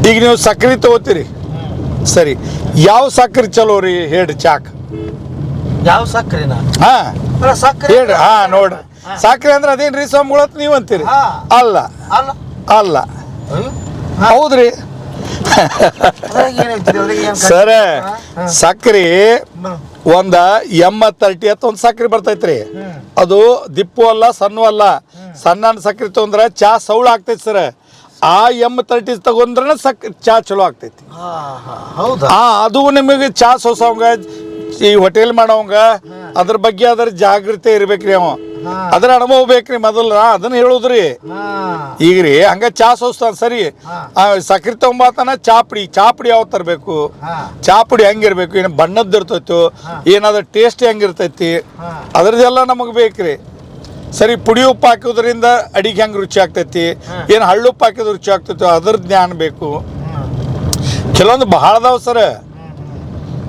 ಈಗ ನೀವು ಸಕ್ರೆ ತೊಗೋತೀರಿ, ಸರಿ, ಯಾವ ಸಕ್ರೆ ಚಲೋ ರೀ ಹೇಳ್ರಿ? ಚಾಕ್ ಯಾವ ಸಕ್ರಿನ? ಹಾಂ ಸಕ್ರೆ ಹೇಳ್ರಿ. ಹಾಂ ನೋಡ್ರಿ, ಸಕ್ರೆ ಅಂದ್ರೆ ಅದೇನು ರೀ ಸ್ವಾಮಿಗಳತ್ ನೀವು ಅಂತೀರಿ? ಅಲ್ಲ ಅಲ್ಲ, ಹೌದ್ರಿ ಸರ. ಸಕ್ರಿ ಒಂದ M30 ಅಂತ ಒಂದು ಸಕ್ರೆ ಬರ್ತೈತ್ರಿ. ಅದು ದಿಪ್ಪು ಅಲ್ಲ, ಸಣ್ಣ ಅಲ್ಲ. ಸಣ್ಣ ಸಕ್ರೆ ತಗೊಂಡ್ರೆ ಚಾ ಸೌಳ ಆಗ್ತೈತಿ ಸರ್. ಆ M30 ತಗೊಂಡ್ರೆ ಚಾ ಚಲೋ ಆಗ್ತೈತಿ. ಅದು ನಿಮಗೆ ಚಾ ಸೋಸವಂಗ, ಈ ಹೋಟೆಲ್ ಮಾಡೋವಂಗ ಅದ್ರ ಬಗ್ಗೆ ಅದರ ಜಾಗೃತಿ ಇರ್ಬೇಕ್ರಿ. ಅವ ಅದ್ರ ಅನುಭವ ಬೇಕ್ರಿ ಮೊದಲು, ಅದನ್ನ ಹೇಳುದ್ರಿ. ಈಗ್ರಿ ಹಂಗ ಚಾ ಸೋಸ್ತಾನ ಸರಿ, ಸಕ್ರೆ ತಗೊಂಬಾತಾನ ಚಾಪುಡಿ ಯಾವ ತರಬೇಕು, ಚಾಪುಡಿ ಹೆಂಗಿರ್ಬೇಕು, ಏನು ಬಣ್ಣದ್ದು ಇರ್ತೈತಿ, ಏನಾದ್ರ ಟೇಸ್ಟ್ ಹೆಂಗಿರ್ತೈತಿ, ಅದ್ರದ್ದೆಲ್ಲ ನಮಗೆ ಬೇಕ್ರಿ. ಸರಿ, ಪುಡಿ ಉಪ್ಪು ಹಾಕೋದ್ರಿಂದ ಅಡಿಗೆ ಹೆಂಗೆ ರುಚಿ ಆಗ್ತೈತಿ, ಏನು ಹಳ್ಳುಪ್ಪು ಹಾಕಿದ್ರೆ ರುಚಿ ಆಗ್ತೈತಿ, ಅದ್ರ ಜ್ಞಾನ ಬೇಕು. ಕೆಲವೊಂದು ಭಾಳ ಅದಾವ ಸರ್.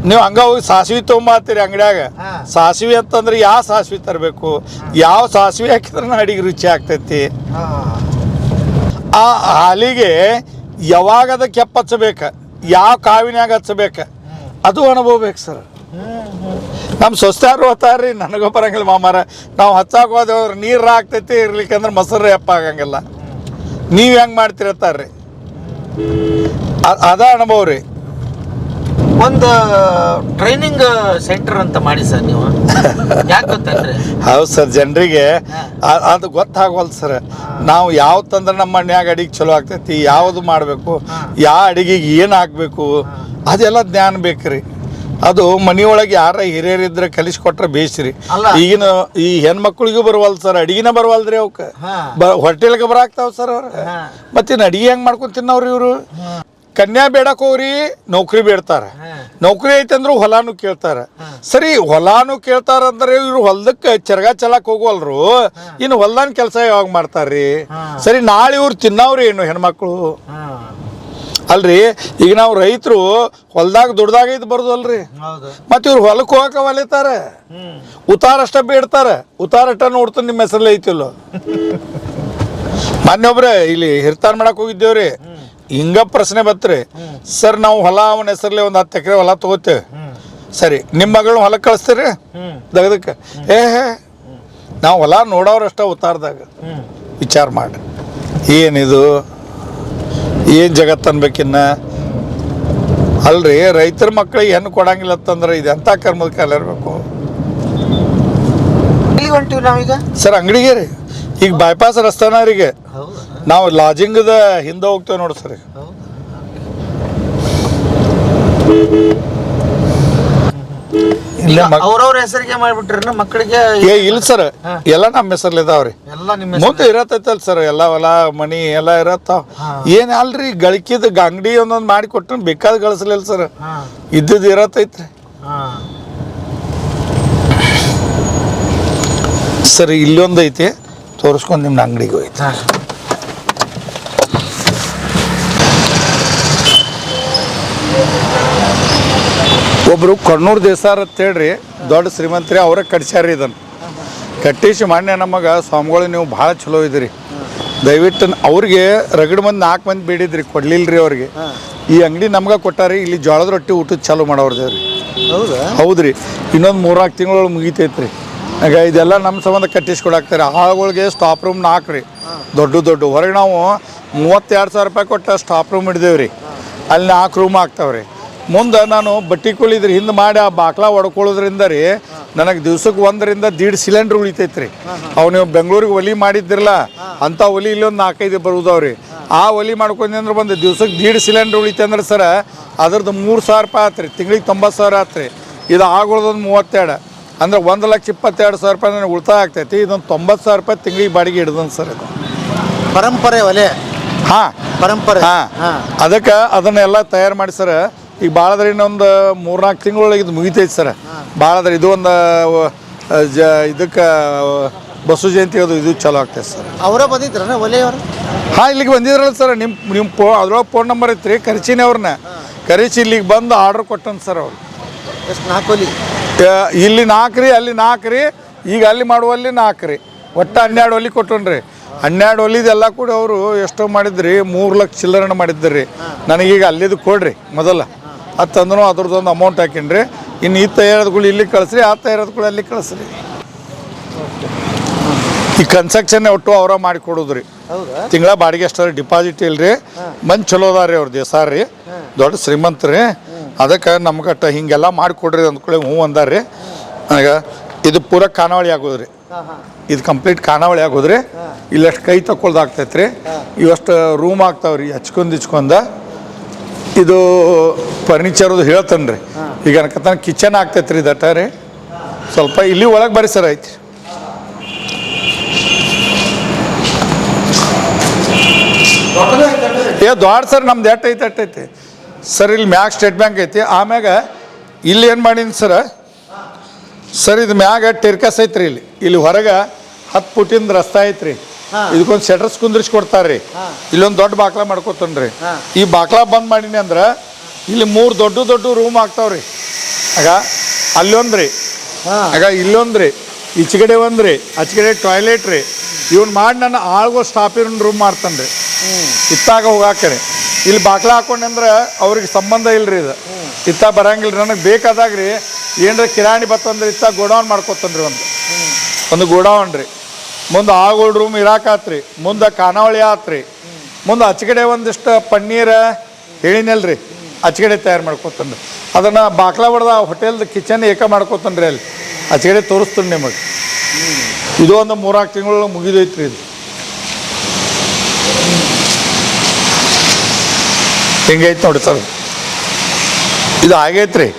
ನೀವು ಹಂಗ ಹೋಗಿ ಸಾಸಿವೆ ತೊಗೊಂಬತ್ತೀರಿ ಅಂಗಡ್ಯಾಗ, ಸಾಸಿವೆ ಅಂತಂದ್ರೆ ಯಾವ ಸಾಸಿವೆ ತರಬೇಕು, ಯಾವ ಸಾಸಿವೆ ಹಾಕಿದ್ರೆ ಅಡಿಗೆ ರುಚಿ ಆಗ್ತೈತಿ. ಆ ಹಾಲಿಗೆ ಯಾವಾಗ ಅದಕ್ಕೆ ಕೆಪ್ಪ ಹಚ್ಚಬೇಕು, ಯಾವ ಕಾವಿನ್ಯಾಗ ಹಚ್ಚಬೇಕು, ಅದು ಅನುಭವ ಬೇಕು ಸರ್. ನಮ್ಮ ಸೊಸ್ತಾರು ಹೋಗ್ತಾರ್ರಿ, ನನಗೂ ಬರಂಗಿಲ್ಲ ಮಾಮಾರ. ನಾವು ಹಚ್ಚಾಕ ಹೋದವ್ರು ನೀರು ಆಗ್ತೈತಿ, ಇರ್ಲಿಕ್ಕಂದ್ರೆ ಮೊಸರು ಎಪ್ಪ ಆಗಂಗಿಲ್ಲ. ನೀವು ಹೆಂಗೆ ಮಾಡ್ತಿರತ್ತಾರ್ರಿ, ಅದ ಅನುಭವ ರೀ. ಒಂದು ಟ್ರೈನಿಂಗ್ ಸೆಂಟರ್ ಅಂತ ಮಾಡಿ ಸರ್ ನೀವು. ಯಾಕೆ ಗೊತ್ತಂದ್ರೆ ಹೌದು ಸರ್, ಜನರಿಗೆ ಅದು ಗೊತ್ತಾಗವಲ್ದು ಸರ್. ನಾವು ಯಾವ ತಂದ್ರೆ ನಮ್ಮ ಮನ್ಯಾಗ ಅಡಿಗೆ ಚಲೋ ಆಗ್ತೈತಿ, ಯಾವುದು ಮಾಡಬೇಕು, ಯಾವ ಅಡಿಗೆಗೆ ಏನು ಹಾಕ್ಬೇಕು ಅದೆಲ್ಲ ಜ್ಞಾನ ಬೇಕ್ರಿ. ಅದು ಮನೆಯೊಳಗೆ ಯಾರ ಹಿರಿಯರಿದ್ರೆ ಕಲಿಸ್ಕೊಟ್ರೆ ಬೇಸ್ರಿ. ಈಗಿನ ಈ ಹೆಣ್ಮಕ್ಳಿಗೂ ಬರವಲ್ ಸರ್, ಅಡಿಗೆನ ಬರವಲ್ದ್ರಿ ಅವಕ್ಕೆ. ಹೋಟೆಲ್ಗೆ ಬರಾಕ್ತಾವ ಸರ್ ಅವ್ರು. ಮತ್ತಿನ್ನು ಅಡಿಗೆ ಹೆಂಗೆ ಮಾಡ್ಕೊಂಡು ತಿನ್ನವ್ರಿ ಇವರು? ಕನ್ಯಾ ಬೇಡಕ್ ಹೋಗ್ರಿ, ನೌಕರಿ ಬೇಡ್ತಾರ. ನೌಕರಿ ಐತೆ ಅಂದ್ರು ಹೊಲಾನು ಕೇಳ್ತಾರ. ಸರಿ, ಹೊಲಾನು ಕೇಳ್ತಾರ ಅಂದ್ರೆ ಇವ್ರು ಹೊಲ್ದಕ್ಕೆ ಚರಗ ಚಲಕ್ ಹೋಗುವಲ್ರು, ಇನ್ನು ಹೊಲ್ದಾನ ಕೆಲಸ ಯಾವಾಗ ಮಾಡ್ತಾರ್ರಿ? ಸರಿ, ನಾಳೆ ಇವ್ರು ತಿನ್ನವ್ರಿ ಏನು ಹೆಣ್ಮಕ್ಳು? ಅಲ್ರಿ, ಈಗ ನಾವು ರೈತರು ಹೊಲ್ದಾಗ ದುಡ್ದಾಗ ಇದು ಬರೋದಲ್ರಿ. ಮತ್ತೆ ಇವ್ರು ಹೊಲಕ್ಕೆ ಹೋಗಕ್ಕೆ ಒಲಿತಾರೆ, ಉತ್ತಾರ ಅಷ್ಟ ಬೇಡ್ತಾರೆ. ಉತ್ತಾರ ಅಷ್ಟ ನೋಡ್ತಾನೆ ನಿಮ್ಮ ಹೆಸರಲ್ಲೇ ಐತಿಲ್ಲ. ಮೊನ್ನೊಬ್ರೆ ಇಲ್ಲಿ ಹಿರ್ತಾನ್ ಮಾಡಕ್ ಹೋಗಿದ್ದೇವ್ರಿ, ಹಿಂಗ ಪ್ರಶ್ನೆ ಬತ್ರಿ. ಸರ್, ನಾವು ಹೊಲ ಅವನ ಹೆಸರಲ್ಲೇ ಒಂದು 10 ಎಕರೆ ಹೊಲ ತಗೋತೇವೆ. ಸರಿ, ನಿಮ್ಮ ಮಗಳನ್ನ ಹೊಲಕ್ಕೆ ಕಳಿಸ್ತೀರಿ ದಗದಕ್ಕೆ? ನಾವು ಹೊಲ ನೋಡೋರಷ್ಟ ಉತ್ತಾರದಾಗ ವಿಚಾರ ಮಾಡ್ರಿ. ಏನಿದು, ಏನು ಜಗತ್ತು ಅನ್ಬೇಕಿನ್ನ? ಅಲ್ರಿ, ರೈತರ ಮಕ್ಕಳಿಗೆ ಹೆಣ್ಣು ಕೊಡಂಗಿಲ್ಲ ಅಂತಂದ್ರೆ ಇದು ಎಂಥ ಕರ್ಮದ ಕಾಲ ಇರಬೇಕು? ಹೊಂಟಿವಿ ನಾವೀಗ ಸರ್ ಅಂಗಡಿಗೆ ರೀ. ಈಗ ಬೈಪಾಸ್ ರಸ್ತೆನವರಿಗೆ ನಾವು ಲಾಜಿಂಗದ ಹಿಂದೆ ಹೋಗ್ತೇವೆ ನೋಡಿ ಸರ್. ಅವ್ರವ್ರ ಹೆಸರಿಗೆ ಮಾಡ್ಬಿಟ್ರಿ ಮಕ್ಕಳಿಗೆ? ಇಲ್ಲ ಸರ್, ಎಲ್ಲ ನಮ್ಮ ಹೆಸರ್ಲಿ ಇದಾವ್ರಿ. ಮುಂದೆ ಇರತ್ತೈತಲ್ ಸರ್, ಎಲ್ಲ ಹೊಲ ಮನಿ ಎಲ್ಲ ಇರತ್ತಾವ. ಏನ್ ಅಲ್ರಿ, ಗಳಿಕಿದ ಅಂಗಡಿ ಒಂದೊಂದು ಮಾಡಿ ಕೊಟ್ಟ ಬೇಕಾದ ಗಳಿಸ್ಲಿಲ್ಲ ಸರ್, ಇದ್ದದ್ದು ಇರತ್ತೈತ್ರಿ. ಸರ್, ಇಲ್ಲೊಂದು ಐತಿ, ತೋರಿಸ್ಕೊಂಡು ನಿಮ್ಮ ಅಂಗಡಿಗೆ ಹೋಯ್ತು. ಒಬ್ರು ಕೊಣ್ಣೂರು ದೇಸಾರ್ ಅಂತ ಹೇಳ್ರಿ, ದೊಡ್ಡ ಶ್ರೀಮಂತರಿ, ಅವರೇ ಕಟ್ಸ್ಯಾರಿ ಇದನ್ನು. ಕಟ್ಟಿಸಿ ಮಾನ್ಯ ನಮಗೆ ಸ್ವಾಮಿಗಳು ನೀವು ಭಾಳ ಚಲೋ ಇದ್ದೀರಿ, ದಯವಿಟ್ಟು ಅವ್ರಿಗೆ ರಗಡ್ ಮಂದಿ 4 ಮಂದಿ ಬೇಡಿದ್ರಿ, ಕೊಡ್ಲಿಲ್ರಿ ಅವ್ರಿಗೆ. ಈ ಅಂಗಡಿ ನಮ್ಗೆ ಕೊಟ್ಟಾರಿ. ಇಲ್ಲಿ ಜೋಳದ ರೊಟ್ಟಿ ಊಟದ ಚಾಲು ಮಾಡೋರ್ದೇವ್ರಿ. ಹೌದ್ರಿ, ಇನ್ನೊಂದು 3-4 ತಿಂಗಳೊಳಗೆ ಮುಗಿತೈತ್ರಿ. ಆಗ ಇದೆಲ್ಲ ನಮ್ಮ ಸಂಬಂಧ ಕಟ್ಟಿಸ್ಕೊಡಾಕ್ತಾರೆ. ಆಳುಗಳಿಗೆ ಸ್ಟಾಪ್ ರೂಮ್ 4 ರೀ, ದೊಡ್ಡ ಹೊರಗೆ ನಾವು 32,000 ರೂಪಾಯಿ ಕೊಟ್ಟು ಸ್ಟಾಪ್ ರೂಮ್ ಹಿಡ್ದೇವ್ರಿ. ಅಲ್ಲಿ 4 ರೂಮ್ ಆಗ್ತಾವ್ರಿ. ಮುಂದೆ ನಾನು ಬಟ್ಟೆ ಕೊಳಿದ್ರೆ ಹಿಂದೆ ಮಾಡಿ ಆ ಬಾಕ್ಲ ಹೊಡ್ಕೊಳ್ಳೋದ್ರಿಂದ ರೀ ನನಗೆ ದಿವ್ಸಕ್ಕೆ 1ರಿಂದ 1.5 ಸಿಲಿಂಡ್ರ್ ಉಳಿತೈತ್ರಿ. ಅವು ನೀವು ಬೆಂಗಳೂರಿಗೆ ಒಲಿ ಮಾಡಿದ್ದಿರಲ್ಲ ಅಂಥ ಒಲಿ ಇಲ್ಲೊಂದು 4-5 ಬರುವುದವ್ರಿ. ಆ ಒಲಿ ಮಾಡ್ಕೊಂಡ್ರೆ ಒಂದು ದಿವ್ಸಕ್ಕೆ 1.5 ಸಿಲಿಂಡ್ರ್ ಉಳಿತೆ ಅಂದ್ರೆ ಸರ ಅದ್ರದ್ದು 3,000 ರೂಪಾಯಿ ಆತ್ರಿ, ತಿಂಗಳಿಗೆ 90,000 ಆತ್ರಿ. ಇದು ಆಗೋದೊಂದು 32 ಅಂದ್ರೆ 1,22,000 ರೂಪಾಯಿ ನನಗೆ ಉಳಿತಾಯ ಆಗ್ತೈತಿ. ಇದೊಂದು 90,000 ರೂಪಾಯಿ ತಿಂಗಳಿಗೆ ಬಾಡಿಗೆ ಹಿಡ್ದನ್ ಸರ್. ಇದು ಪರಂಪರೆ ಒಲೆ. ಪರಂಪರೆ. ಅದಕ್ಕೆ ಅದನ್ನೆಲ್ಲ ತಯಾರು ಮಾಡಿ ಸರ್. ಈಗ ಭಾಳದ್ರೆ ಇನ್ನೊಂದು 3-4 ತಿಂಗಳೊಳಗೆ ಇದು ಮುಗಿತೈತಿ ಸರ್. ಭಾಳದ್ರೆ ಇದು ಒಂದು ಇದಕ್ಕೆ ಬಸವ ಜಯಂತಿ ಅದು ಇದು ಚಲೋ ಆಗ್ತೈತೆ ಸರ್. ಅವರೇ ಬಂದಿದ್ರನ ಒಲೆಯವರು? ಇಲ್ಲಿಗೆ ಬಂದಿದ್ರಲ್ಲ ಸರ್. ನಿಮ್ಮ ಅದ್ರೊಳಗೆ ಫೋನ್ ನಂಬರ್ ಐತ್ರಿ, ಕರಿಚಿನಿ ಅವ್ರನ್ನ ಕರಿಚಿ ಇಲ್ಲಿಗೆ ಬಂದು ಆರ್ಡ್ರ್ ಕೊಟ್ಟನ್ ಸರ್ ಅವ್ರು. ಎಷ್ಟು 4 ಒಲಿ? ಇಲ್ಲಿ 4 ರೀ, ಅಲ್ಲಿ 4 ರೀ, ಈಗ ಅಲ್ಲಿ ಮಾಡುವಲ್ಲಿ 4 ರೀ, ಒಟ್ಟು 12 ಒಲಿ ಕೊಟ್ಟನ್ರಿ. 12 ಒಲಿದೆಲ್ಲ ಕೂಡ ಅವರು ಎಷ್ಟೋ ಮಾಡಿದ್ರಿ, 3 ಲಕ್ಷ ಚಿಲ್ಲರಣ ಮಾಡಿದ್ರಿ. ನನಗೀಗ ಅಲ್ಲಿದ್ದು ಕೊಡ್ರಿ ಮೊದಲ ಅದು ತಂದ್ರು ಅದ್ರದ್ದೊಂದು ಅಮೌಂಟ್ ಹಾಕಿನ್ರಿ. ಇನ್ನು ಈ ತಯಾರದ್ಗಳು ಇಲ್ಲಿಗೆ ಕಳಿಸ್ರಿ, ಆ ತಯಾರದ್ಗಳು ಅಲ್ಲಿ ಕಳಿಸ್ರಿ. ಈ ಕನ್ಸ್ಟ್ರಕ್ಷನ್ ಒಟ್ಟು ಅವರ ಮಾಡಿ ಕೊಡೋದ್ರಿ. ತಿಂಗಳ ಬಾಡಿಗೆ ಅಷ್ಟಾರ ಡಿಪಾಸಿಟ್ ಇಲ್ರಿ. ಮಂದಿ ಚಲೋ ಅದಾರ ರೀ ಅವ್ರು, ದೇಸಾರ ರೀ, ದೊಡ್ಡ ಶ್ರೀಮಂತರಿ. ಅದಕ್ಕೆ ನಮ್ಗಟ್ಟ ಹಿಂಗೆಲ್ಲ ಮಾಡಿಕೊಡ್ರಿ ಅಂದ್ಕೊಳ್ಳಿ ಹ್ಞೂ ಅಂದಾರ್ರಿ. ನನಗೆ ಇದು ಪೂರ ಖಾನಾವಳಿ ಆಗೋದ್ರಿ, ಇದು ಕಂಪ್ಲೀಟ್ ಖಾನಾವಳಿ ಆಗೋದ್ರಿ. ಇಲ್ಲಷ್ಟು ಕೈ ತಗೊಳ್ದಾಗ್ತೈತೆ ರೀ. ಇವಷ್ಟು ರೂಮ್ ಆಗ್ತಾವ್ರಿ ಹಚ್ಕೊಂಡ್. ಇದು ಫರ್ನಿಚರ್ದು ಹೇಳ್ತಾನೆ ರೀ. ಈಗ ಅನ್ಕತ್ತಾನ ಕಿಚನ್ ಆಗ್ತೈತೆ ರೀ ದಟ್ಟ ರೀ. ಸ್ವಲ್ಪ ಇಲ್ಲಿ ಒಳಗೆ ಬರ್ರಿ ಸರ್. ಐತಿ ದೊಡ್ಡ ಸರ್, ನಮ್ದು ಎಟ್ಟೈತಿ ಸರ್. ಇಲ್ಲಿ ಮ್ಯಾಗ ಸ್ಟೇಟ್ ಬ್ಯಾಂಕ್ ಐತಿ. ಆಮ್ಯಾಗ ಇಲ್ಲಿ ಏನು ಮಾಡೀನಿ ಸರ್, ಇದು ಮ್ಯಾಗ ಟೆರ್ಕಸ್ ಐತ್ರಿ. ಇಲ್ಲಿ ಹೊರಗೆ 10 ಫುಟಿಂದ ರಸ್ತೆ ಐತ್ರಿ. ಇದಕ್ಕೊಂದು ಶೆಟರ್ಸ್ ಕುಂದ್ರಿಸಿ ಕೊಡ್ತಾರ್ರಿ. ಇಲ್ಲೊಂದು ದೊಡ್ಡ ಬಾಕ್ಲ ಮಾಡ್ಕೊತಾನ್ರಿ. ಈ ಬಾಕ್ಲ ಬಂದ್ ಮಾಡೀನಿ ಅಂದ್ರೆ ಇಲ್ಲಿ 3 ದೊಡ್ಡ ರೂಮ್ ಆಗ್ತಾವ್ರಿ. ಆಗ ಅಲ್ಲೊಂದ್ರಿ, ಆಗ ಇಲ್ಲೊಂದ್ರಿ, ಈಚೆಗಡೆ ಒಂದ್ರಿ, ಆಚೆಗಡೆ ಟಾಯ್ಲೆಟ್ ರೀ. ಇವ್ನು ಮಾಡಿ ನನ್ನ ಆಳ್ಗೋ ಸ್ಟಾಫಿನ ರೂಮ್ ಮಾಡ್ತಾನೆ ರೀ, ಇತ್ತಾಗ ಹೋಗಾಕ್ರಿ. ಇಲ್ಲಿ ಬಾಕ್ಲ ಹಾಕೊಂಡೆ ಅಂದ್ರೆ ಅವ್ರಿಗೆ ಸಂಬಂಧ ಇಲ್ರಿ. ಇದು ಇತ್ತ ಬರಂಗಿಲ್ಲ ರೀ. ನನಗೆ ಬೇಕಾದಾಗ ರೀ ಏನರ ಕಿರಾಣಿ ಬತ್ತಂದ್ರೆ ಇತ್ತ ಗೋಡೌನ್ ಮಾಡ್ಕೊತಾನ್ರಿ. ಒಂದು ಗೋಡೌನ್ ರೀ. ಮುಂದೆ ಆಗೋಲ್ಡ್ ರೂಮ್ ಇರಾಕಾತ್ರಿ, ಮುಂದೆ ಖಾನಾವಳಿ ಆತ್ರಿ, ಮುಂದೆ ಆಚೆಗಡೆ ಒಂದಿಷ್ಟು ಪನ್ನೀರ್ ಹೇಳಿನಲ್ರಿ, ಆಚೆಗಡೆ ತಯಾರು ಮಾಡ್ಕೊತಾನ್ರಿ. ಅದನ್ನು ಬಾಕ್ಲ ಹೊಡೆದ ಹೋಟೆಲ್ದು ಕಿಚನ್ ಏಕ ಮಾಡ್ಕೋತಾನೆ ರೀ ಅಲ್ಲಿ ಆಚೆಗಡೆ ತೋರಿಸ್ತೀನಿ ನಿಮಗೆ. ಇದು ಒಂದು 3-4 ತಿಂಗಳು ಮುಗಿದೈತ್ರಿ ಇದು. ಹಿಂಗೈತೆ ನೋಡಿ ಸರ್, ಇದು ಆಗೈತ್ರಿ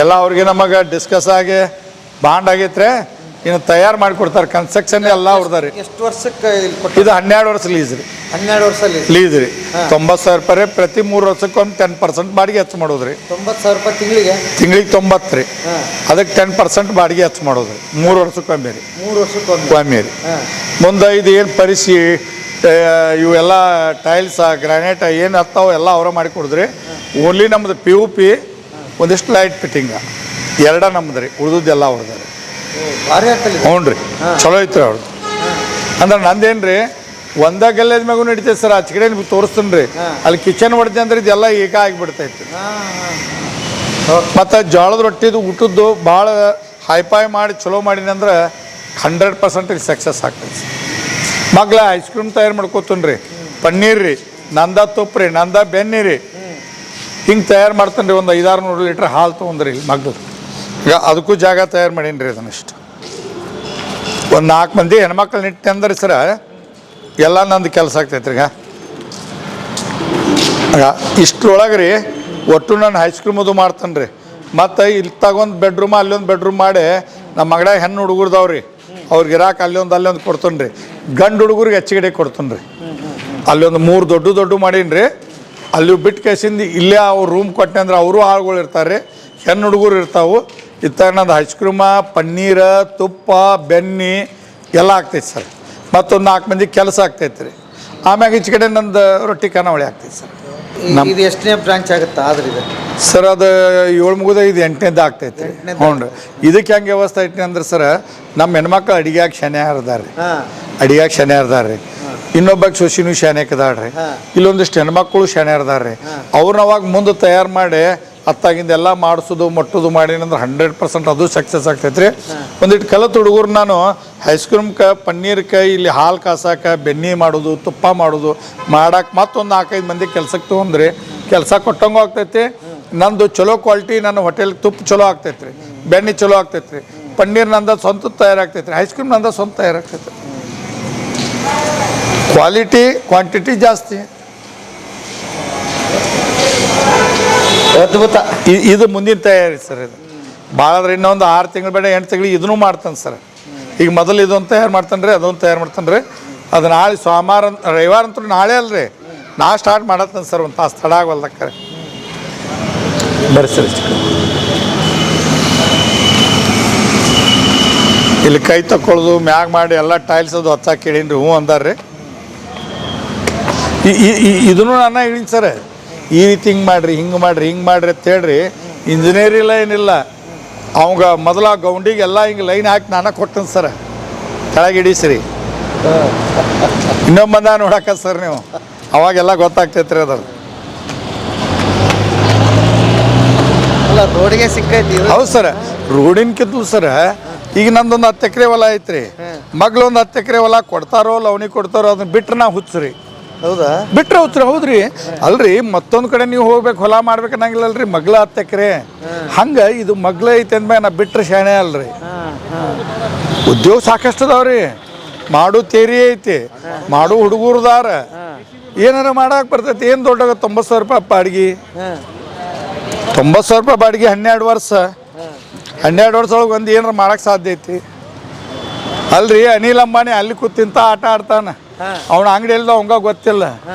ಎಲ್ಲ ಅವ್ರಿಗೆ ನಮಗೆ ಡಿಸ್ಕಸ್ ಆಗಿ ಬಾಂಡ್ ಆಗೈತ್ರಿ. ಇನ್ನು ತಯಾರು ಮಾಡಿಕೊಡ್ತಾರೆ, ಕನ್ಸ್ಟ್ರಕ್ಷನ್ ಎಲ್ಲ ಅವ್ರದಾರಿ. ಎಷ್ಟು ವರ್ಷಕ್ಕೆ ಇದು 12 ವರ್ಷ ಲೀಸ್ ರೀ. 12 ವರ್ಷ ಲೀಸ್ ರೀ. 90,000 ರೂಪಾಯಿ ಪ್ರತಿ 3 ವರ್ಷಕ್ಕೊಮ್ಮೆ 10% ಬಾಡಿಗೆ ಹೆಚ್ಚು ಮಾಡೋದು ರೀ. 90,000 ರೂಪಾಯಿ ತಿಂಗಳಿಗೆ 90 ರೀ. ಅದಕ್ಕೆ 10% ಬಾಡಿಗೆ ಹೆಚ್ಚು ಮಾಡೋದು ರೀ 3 ವರ್ಷಕ್ಕೊಮ್ಮೆ ರೀ. 3 ವರ್ಷಕ್ಕೊಮ್ಮೆ ರೀ. ಮುಂದೆ ಇದು ಏನು ಪರಿಸಿ ಇವೆಲ್ಲ ಟೈಲ್ಸ್ ಗ್ರಾನೈಟ್ ಏನು ಹತ್ತಾವ ಎಲ್ಲ ಅವರ ಮಾಡಿ ಕೊಡಿದ್ರಿ. ಓನ್ಲಿ ನಮ್ಮದು POP ಒಂದಿಷ್ಟು ಲೈಟ್ ಫಿಟ್ಟಿಂಗ ಎರಡ ನಮ್ದು ರೀ, ಉಳಿದದ್ದೆಲ್ಲ ಅವ್ರದ್ದು ರೀ. ಭಾರಿ ಆಗ್ತಲ್ಲ. ಹ್ಞೂ ರೀ, ಚಲೋ ಐತ್ರಿ ಅವ್ರದ್ದು. ಅಂದ್ರೆ ನಂದೇನು ರೀ ಒಂದೇ ಗಲ್ಲೇದ ಮ್ಯಾಗೂ ನಡೀತೈತೆ ಸರ್. ಆಚೆಕಡೆ ನಿಮ್ಗೆ ತೋರಿಸ್ತೀನಿ ರೀ. ಅಲ್ಲಿ ಕಿಚನ್ ಹೊಡೆದೆ ಅಂದ್ರೆ ಇದೆಲ್ಲ ಏಕ ಆಗಿಬಿಡ್ತೈತಿ. ಮತ್ತು ಜೋಳದ ರೊಟ್ಟಿದು ಊಟದ್ದು ಭಾಳ ಹೈಫೈ ಮಾಡಿ ಚಲೋ ಮಾಡಿನಿ ಅಂದ್ರೆ 100% ಸಕ್ಸಸ್ ಆಗ್ತೈತಿ ಸರ್. ಮಗ್ಲ ಐಸ್ ಕ್ರೀಮ್ ತಯಾರು ಮಾಡ್ಕೋತೀನಿ ರೀ, ಪನ್ನೀರ್ ರೀ, ನಂದ ತುಪ್ಪ ರೀ, ನಂದ ಬೆಣ್ಣೆ ರೀ, ಹಿಂಗೆ ತಯಾರು ಮಾಡ್ತಾನೆ ರೀ. ಒಂದು 500-600 ಲೀಟ್ರ್ ಹಾಲು ತೊಗೊಂಡ್ರಿ ಇಲ್ಲಿ ಮಗ್ಳು. ಈಗ ಅದಕ್ಕೂ ಜಾಗ ತಯಾರು ಮಾಡೀನಿ ರೀ. ಅದನ್ನಿಷ್ಟು ಒಂದು 4 ಮಂದಿ ಹೆಣ್ಮಕ್ಳು ನಿಟ್ಟೆ ಅಂದ್ರೆ ಸರ ಎಲ್ಲ ನಂದು ಕೆಲಸ ಆಗ್ತೈತೆ ರೀ. ಈಗ ಇಷ್ಟರೊಳಗೆ ರೀ ಒಟ್ಟು ನಾನು ಐಸ್ ಕ್ರೀಮ್ ಅದು ಮಾಡ್ತಾನೆ ರೀ. ಮತ್ತು ಇಲ್ಲಿ ತಗೊಂಡು ಬೆಡ್ರೂಮ್ ಅಲ್ಲೊಂದು ಬೆಡ್ರೂಮ್ ಮಾಡಿ ನಮ್ಮ ಮಗಡ ಹೆಣ್ಣು ಹುಡುಗರ್ದವ್ರಿ ಅವ್ರಿಗೆ ಇರಾಕ ಅಲ್ಲೊಂದು ಕೊಡ್ತಾನೆ ರೀ. ಗಂಡು ಹುಡುಗರಿಗೆ ಹೆಚ್ಚಿಗಡೆ ಕೊಡ್ತಾನೆ ರೀ. ಅಲ್ಲೊಂದು 3 ದೊಡ್ಡ ಮಾಡೀನಿ ರೀ. ಅಲ್ಲಿ ಬಿಟ್ಟು ಕೇಸಿಂದ ಇಲ್ಲೇ ಅವ್ರು ರೂಮ್ ಕೊಟ್ಟೆ ಅಂದ್ರೆ ಅವರು ಆಳುಗಳು ಇರ್ತಾರೆ ರೀ, ಹೆಣ್ಣು ಹುಡುಗರು ಇರ್ತಾವೆ. ಇತ್ತಾಗ ನಂದು ಐಸ್ ಕ್ರೀಮ, ಪನ್ನೀರ, ತುಪ್ಪ, ಬೆಣ್ಣೆ ಎಲ್ಲ ಆಗ್ತೈತೆ ಸರ್. ಮತ್ತೊಂದು 4 ಮಂದಿ ಕೆಲಸ ಆಗ್ತೈತೆ ರೀ. ಆಮ್ಯಾಗ ಈಚೆ ಕಡೆ ನಂದು ರೊಟ್ಟಿ ಖಾನಾವಳಿ ಆಗ್ತೈತೆ ಸರ್. ಇದು ಎಷ್ಟನೇ ಬ್ರಾಂಚ್ ಆಗುತ್ತೆ ಆದ್ರೆ ಇದು ಸರ್? ಅದು 7 ಮುಗಿದ ಇದು 8ನೇದು ಆಗ್ತೈತೆ ರೀ. ಹ್ಞೂ ರೀ. ಇದಕ್ಕೆ ಹೆಂಗೆ ವ್ಯವಸ್ಥೆ ಐತಿ ಅಂದ್ರೆ ಸರ್, ನಮ್ಮ ಹೆಣ್ಮಕ್ಳು ಅಡಿಗೆಯಾಗ ಶನಿಯಾರ ಅದಾರ ರೀ. ಅಡಿಗೆಯಾಗ ಶನಿಯಾರ ಅದಾರ ರೀ. ಇನ್ನೊಬ್ಬಕ್ಕೆ ಸೊಸಿನೂ ಶಾನ್ಯಾಕದಾಳ ರೀ. ಇಲ್ಲೊಂದಿಷ್ಟು ಹೆಣ್ಮಕ್ಳು ಶಾನ್ಯಾರ ಅದಾರ ರೀ. ಅವ್ರನ್ನ ಅವಾಗ ಮುಂದೆ ತಯಾರು ಮಾಡಿ ಅತ್ತಾಗಿಂದ ಎಲ್ಲ ಮಾಡಿಸೋದು ಮಟ್ಟೋದು ಮಾಡೀನಂದ್ರೆ 100% ಅದು ಸಕ್ಸಸ್ ಆಗ್ತೈತೆ ರೀ. ಒಂದಿಟ್ಟು ಕಲತ್ ಹುಡುಗರು ನಾನು ಐಸ್ ಕ್ರೀಮ್ಗೆ, ಪನ್ನೀರ್ಗೆ, ಇಲ್ಲಿ ಹಾಲು ಕಾಸಾಕ, ಬೆಣ್ಣೆ ಮಾಡೋದು, ತುಪ್ಪ ಮಾಡೋದು ಮಾಡಕ್ಕೆ ಮತ್ತೊಂದು 4-5 ಮಂದಿ ಕೆಲ್ಸಕ್ಕೆ ತೊಗೊಂಡ್ರಿ ಕೆಲಸ ಕೊಟ್ಟಂಗೂ ಆಗ್ತೈತಿ. ನಂದು ಚಲೋ ಕ್ವಾಲಿಟಿ ನನ್ನ ಹೋಟೆಲ್ಗೆ ತುಪ್ಪ ಚಲೋ ಆಗ್ತೈತೆ ರೀ, ಬೆಣ್ಣೆ ಚಲೋ ಆಗ್ತೈತೆ ರೀ, ಪನ್ನೀರ್ ನಂದು ಸ್ವಂತ ತಯಾರಾಗ್ತೈತೆ ರೀ, ಐಸ್ ಕ್ರೀಮ್ ನಂದು ಸ್ವಂತ ತಯಾರಾಗ್ತೈತೆ. ಕ್ವಾಲಿಟಿ ಕ್ವಾಂಟಿಟಿ ಜಾಸ್ತಿ. ಅದ್ಭುತ. ಇದು ಮುಂದಿನ ತಯಾರಿ ಸರ್. ಇದು ಭಾಳ ಅಂದ್ರೆ ಇನ್ನೊಂದು 6 ತಿಂಗಳು ಬೇಡ 8 ತಿಂಗಳಿಗೆ ಇದನ್ನು ಮಾಡ್ತಾನೆ ಸರ್. ಈಗ ಮೊದಲು ಇದೊಂದು ತಯಾರು ಮಾಡ್ತಾನೆ ರೀ, ಅದೊಂದು ತಯಾರು ಮಾಡ್ತಾನೆ ರೀ. ಅದು ನಾಳೆ ಸೋಮವಾರ ರವಿವಾರ ಅಂತೂ ನಾಳೆ ಅಲ್ರಿ ನಾ ಸ್ಟಾರ್ಟ್ ಮಾಡತ್ತೇನೆ ಸರ್. ಒಂದು ತಾಸು ತಡ ಆಗವಲ್ದಕ್ಕ ಬರ್ರಿ ಸರ್. ಇಲ್ಲಿ ಕೈ ತಕ್ಕೊಳ್ಳೋದು ಮ್ಯಾಗ ಮಾಡಿ ಎಲ್ಲ ಟೈಲ್ಸ್ ಅದು ಹಚ್ಚಾಕ ಕೇಳೀನಿ ರೀ. ಹ್ಞೂ ಅಂದಾರ್ರಿ. ಇದನ್ನು ನಾನು ಹೇಳಿನಿ ಸರ್, ಈ ರೀತಿ ಹಿಂಗೆ ಮಾಡಿರಿ ಅಂತ ಹೇಳ್ರಿ. ಇಂಜಿನಿಯರ್ ಇಲ್ಲ ಏನಿಲ್ಲ, ಅವಂಗ ಮೊದಲ ಗೌಂಡಿಗೆಲ್ಲ ಹಿಂಗೆ ಲೈನ್ ಹಾಕಿ ನಾನು ಕೊಟ್ಟನು ಸರ್. ಕೆಳಗೆ ಇಡೀಸ್ರಿ ಇನ್ನೊಬ್ಬ ಬಂದ ನೋಡಕ್ಕ ಸರ್ ನೀವು, ಅವಾಗೆಲ್ಲ ಗೊತ್ತಾಗ್ತೈತ್ರಿ ಅದ್ರ. ಅಲ್ಲ ರೋಡಿಗೆ ಸಿಕ್ಕೈತಿ. ಹೌದು ಸರ್, ರೋಡಿನ್ಕಿಂತಲೂ ಸರ್ ಈಗ ನಂದೊಂದು 10 ಎಕರೆ ಹೊಲ ಐತ್ರಿ. ಮಗ್ಳೊಂದು 10 ಎಕರೆ ಹೊಲ ಕೊಡ್ತಾರೋ ಲವಣಿ ಕೊಡ್ತಾರೋ ಅದನ್ನ ಬಿಟ್ರೆ ನಾ ಹುಚ್ಚ್ರಿ. ಹೌದಾ? ಬಿಟ್ರೆ ಹುಚ್ಚ್ರಿ. ಹೌದ್ರಿ. ಅಲ್ರಿ ಮತ್ತೊಂದು ಕಡೆ ನೀವು ಹೋಗ್ಬೇಕು ಹೊಲ ಮಾಡ್ಬೇಕು ಅನ್ನಂಗಿಲ್ಲಲ್ರಿ. ಮಗ್ಳ 10 ಎಕರೆ ಹಂಗೆ ಇದು ಮಗ್ಳ ಐತೆ ಅಂದ್ಮ್ಯಾಗ ನಾ ಬಿಟ್ರೆ ಶಾಣೆ ಅಲ್ರಿ. ಉದ್ಯೋಗ ಸಾಕಷ್ಟು ಅದಾವ್ರಿ, ಮಾಡು ತೇರಿ ಐತಿ, ಮಾಡು ಹುಡುಗರ್ದಾರ, ಏನಾರ ಮಾಡಕ್ಕೆ ಬರ್ತೈತಿ. ಏನು ದೊಡ್ಡ 90,000 ರೂಪಾಯಿ ಬಾಡಿಗೆ, 90,000 ರೂಪಾಯಿ ಬಾಡಿಗೆ 12 ವರ್ಷ. 12 ವರ್ಷ ಒಳಗೆ ಒಂದು ಏನಾರ ಮಾಡಕ್ಕೆ ಸಾಧ್ಯ ಐತಿ ಅಲ್ರಿ. ಅನಿಲ್ ಅಂಬಾನಿ ಅಲ್ಲಿ ಕೂತಿಂತ ಆಟ ಆಡ್ತಾನೆ, ಅವನ ಅಂಗಡಿ ಎಲ್ಲ ಅವಂಗ ಗೊತ್ತಿಲ್ಲ.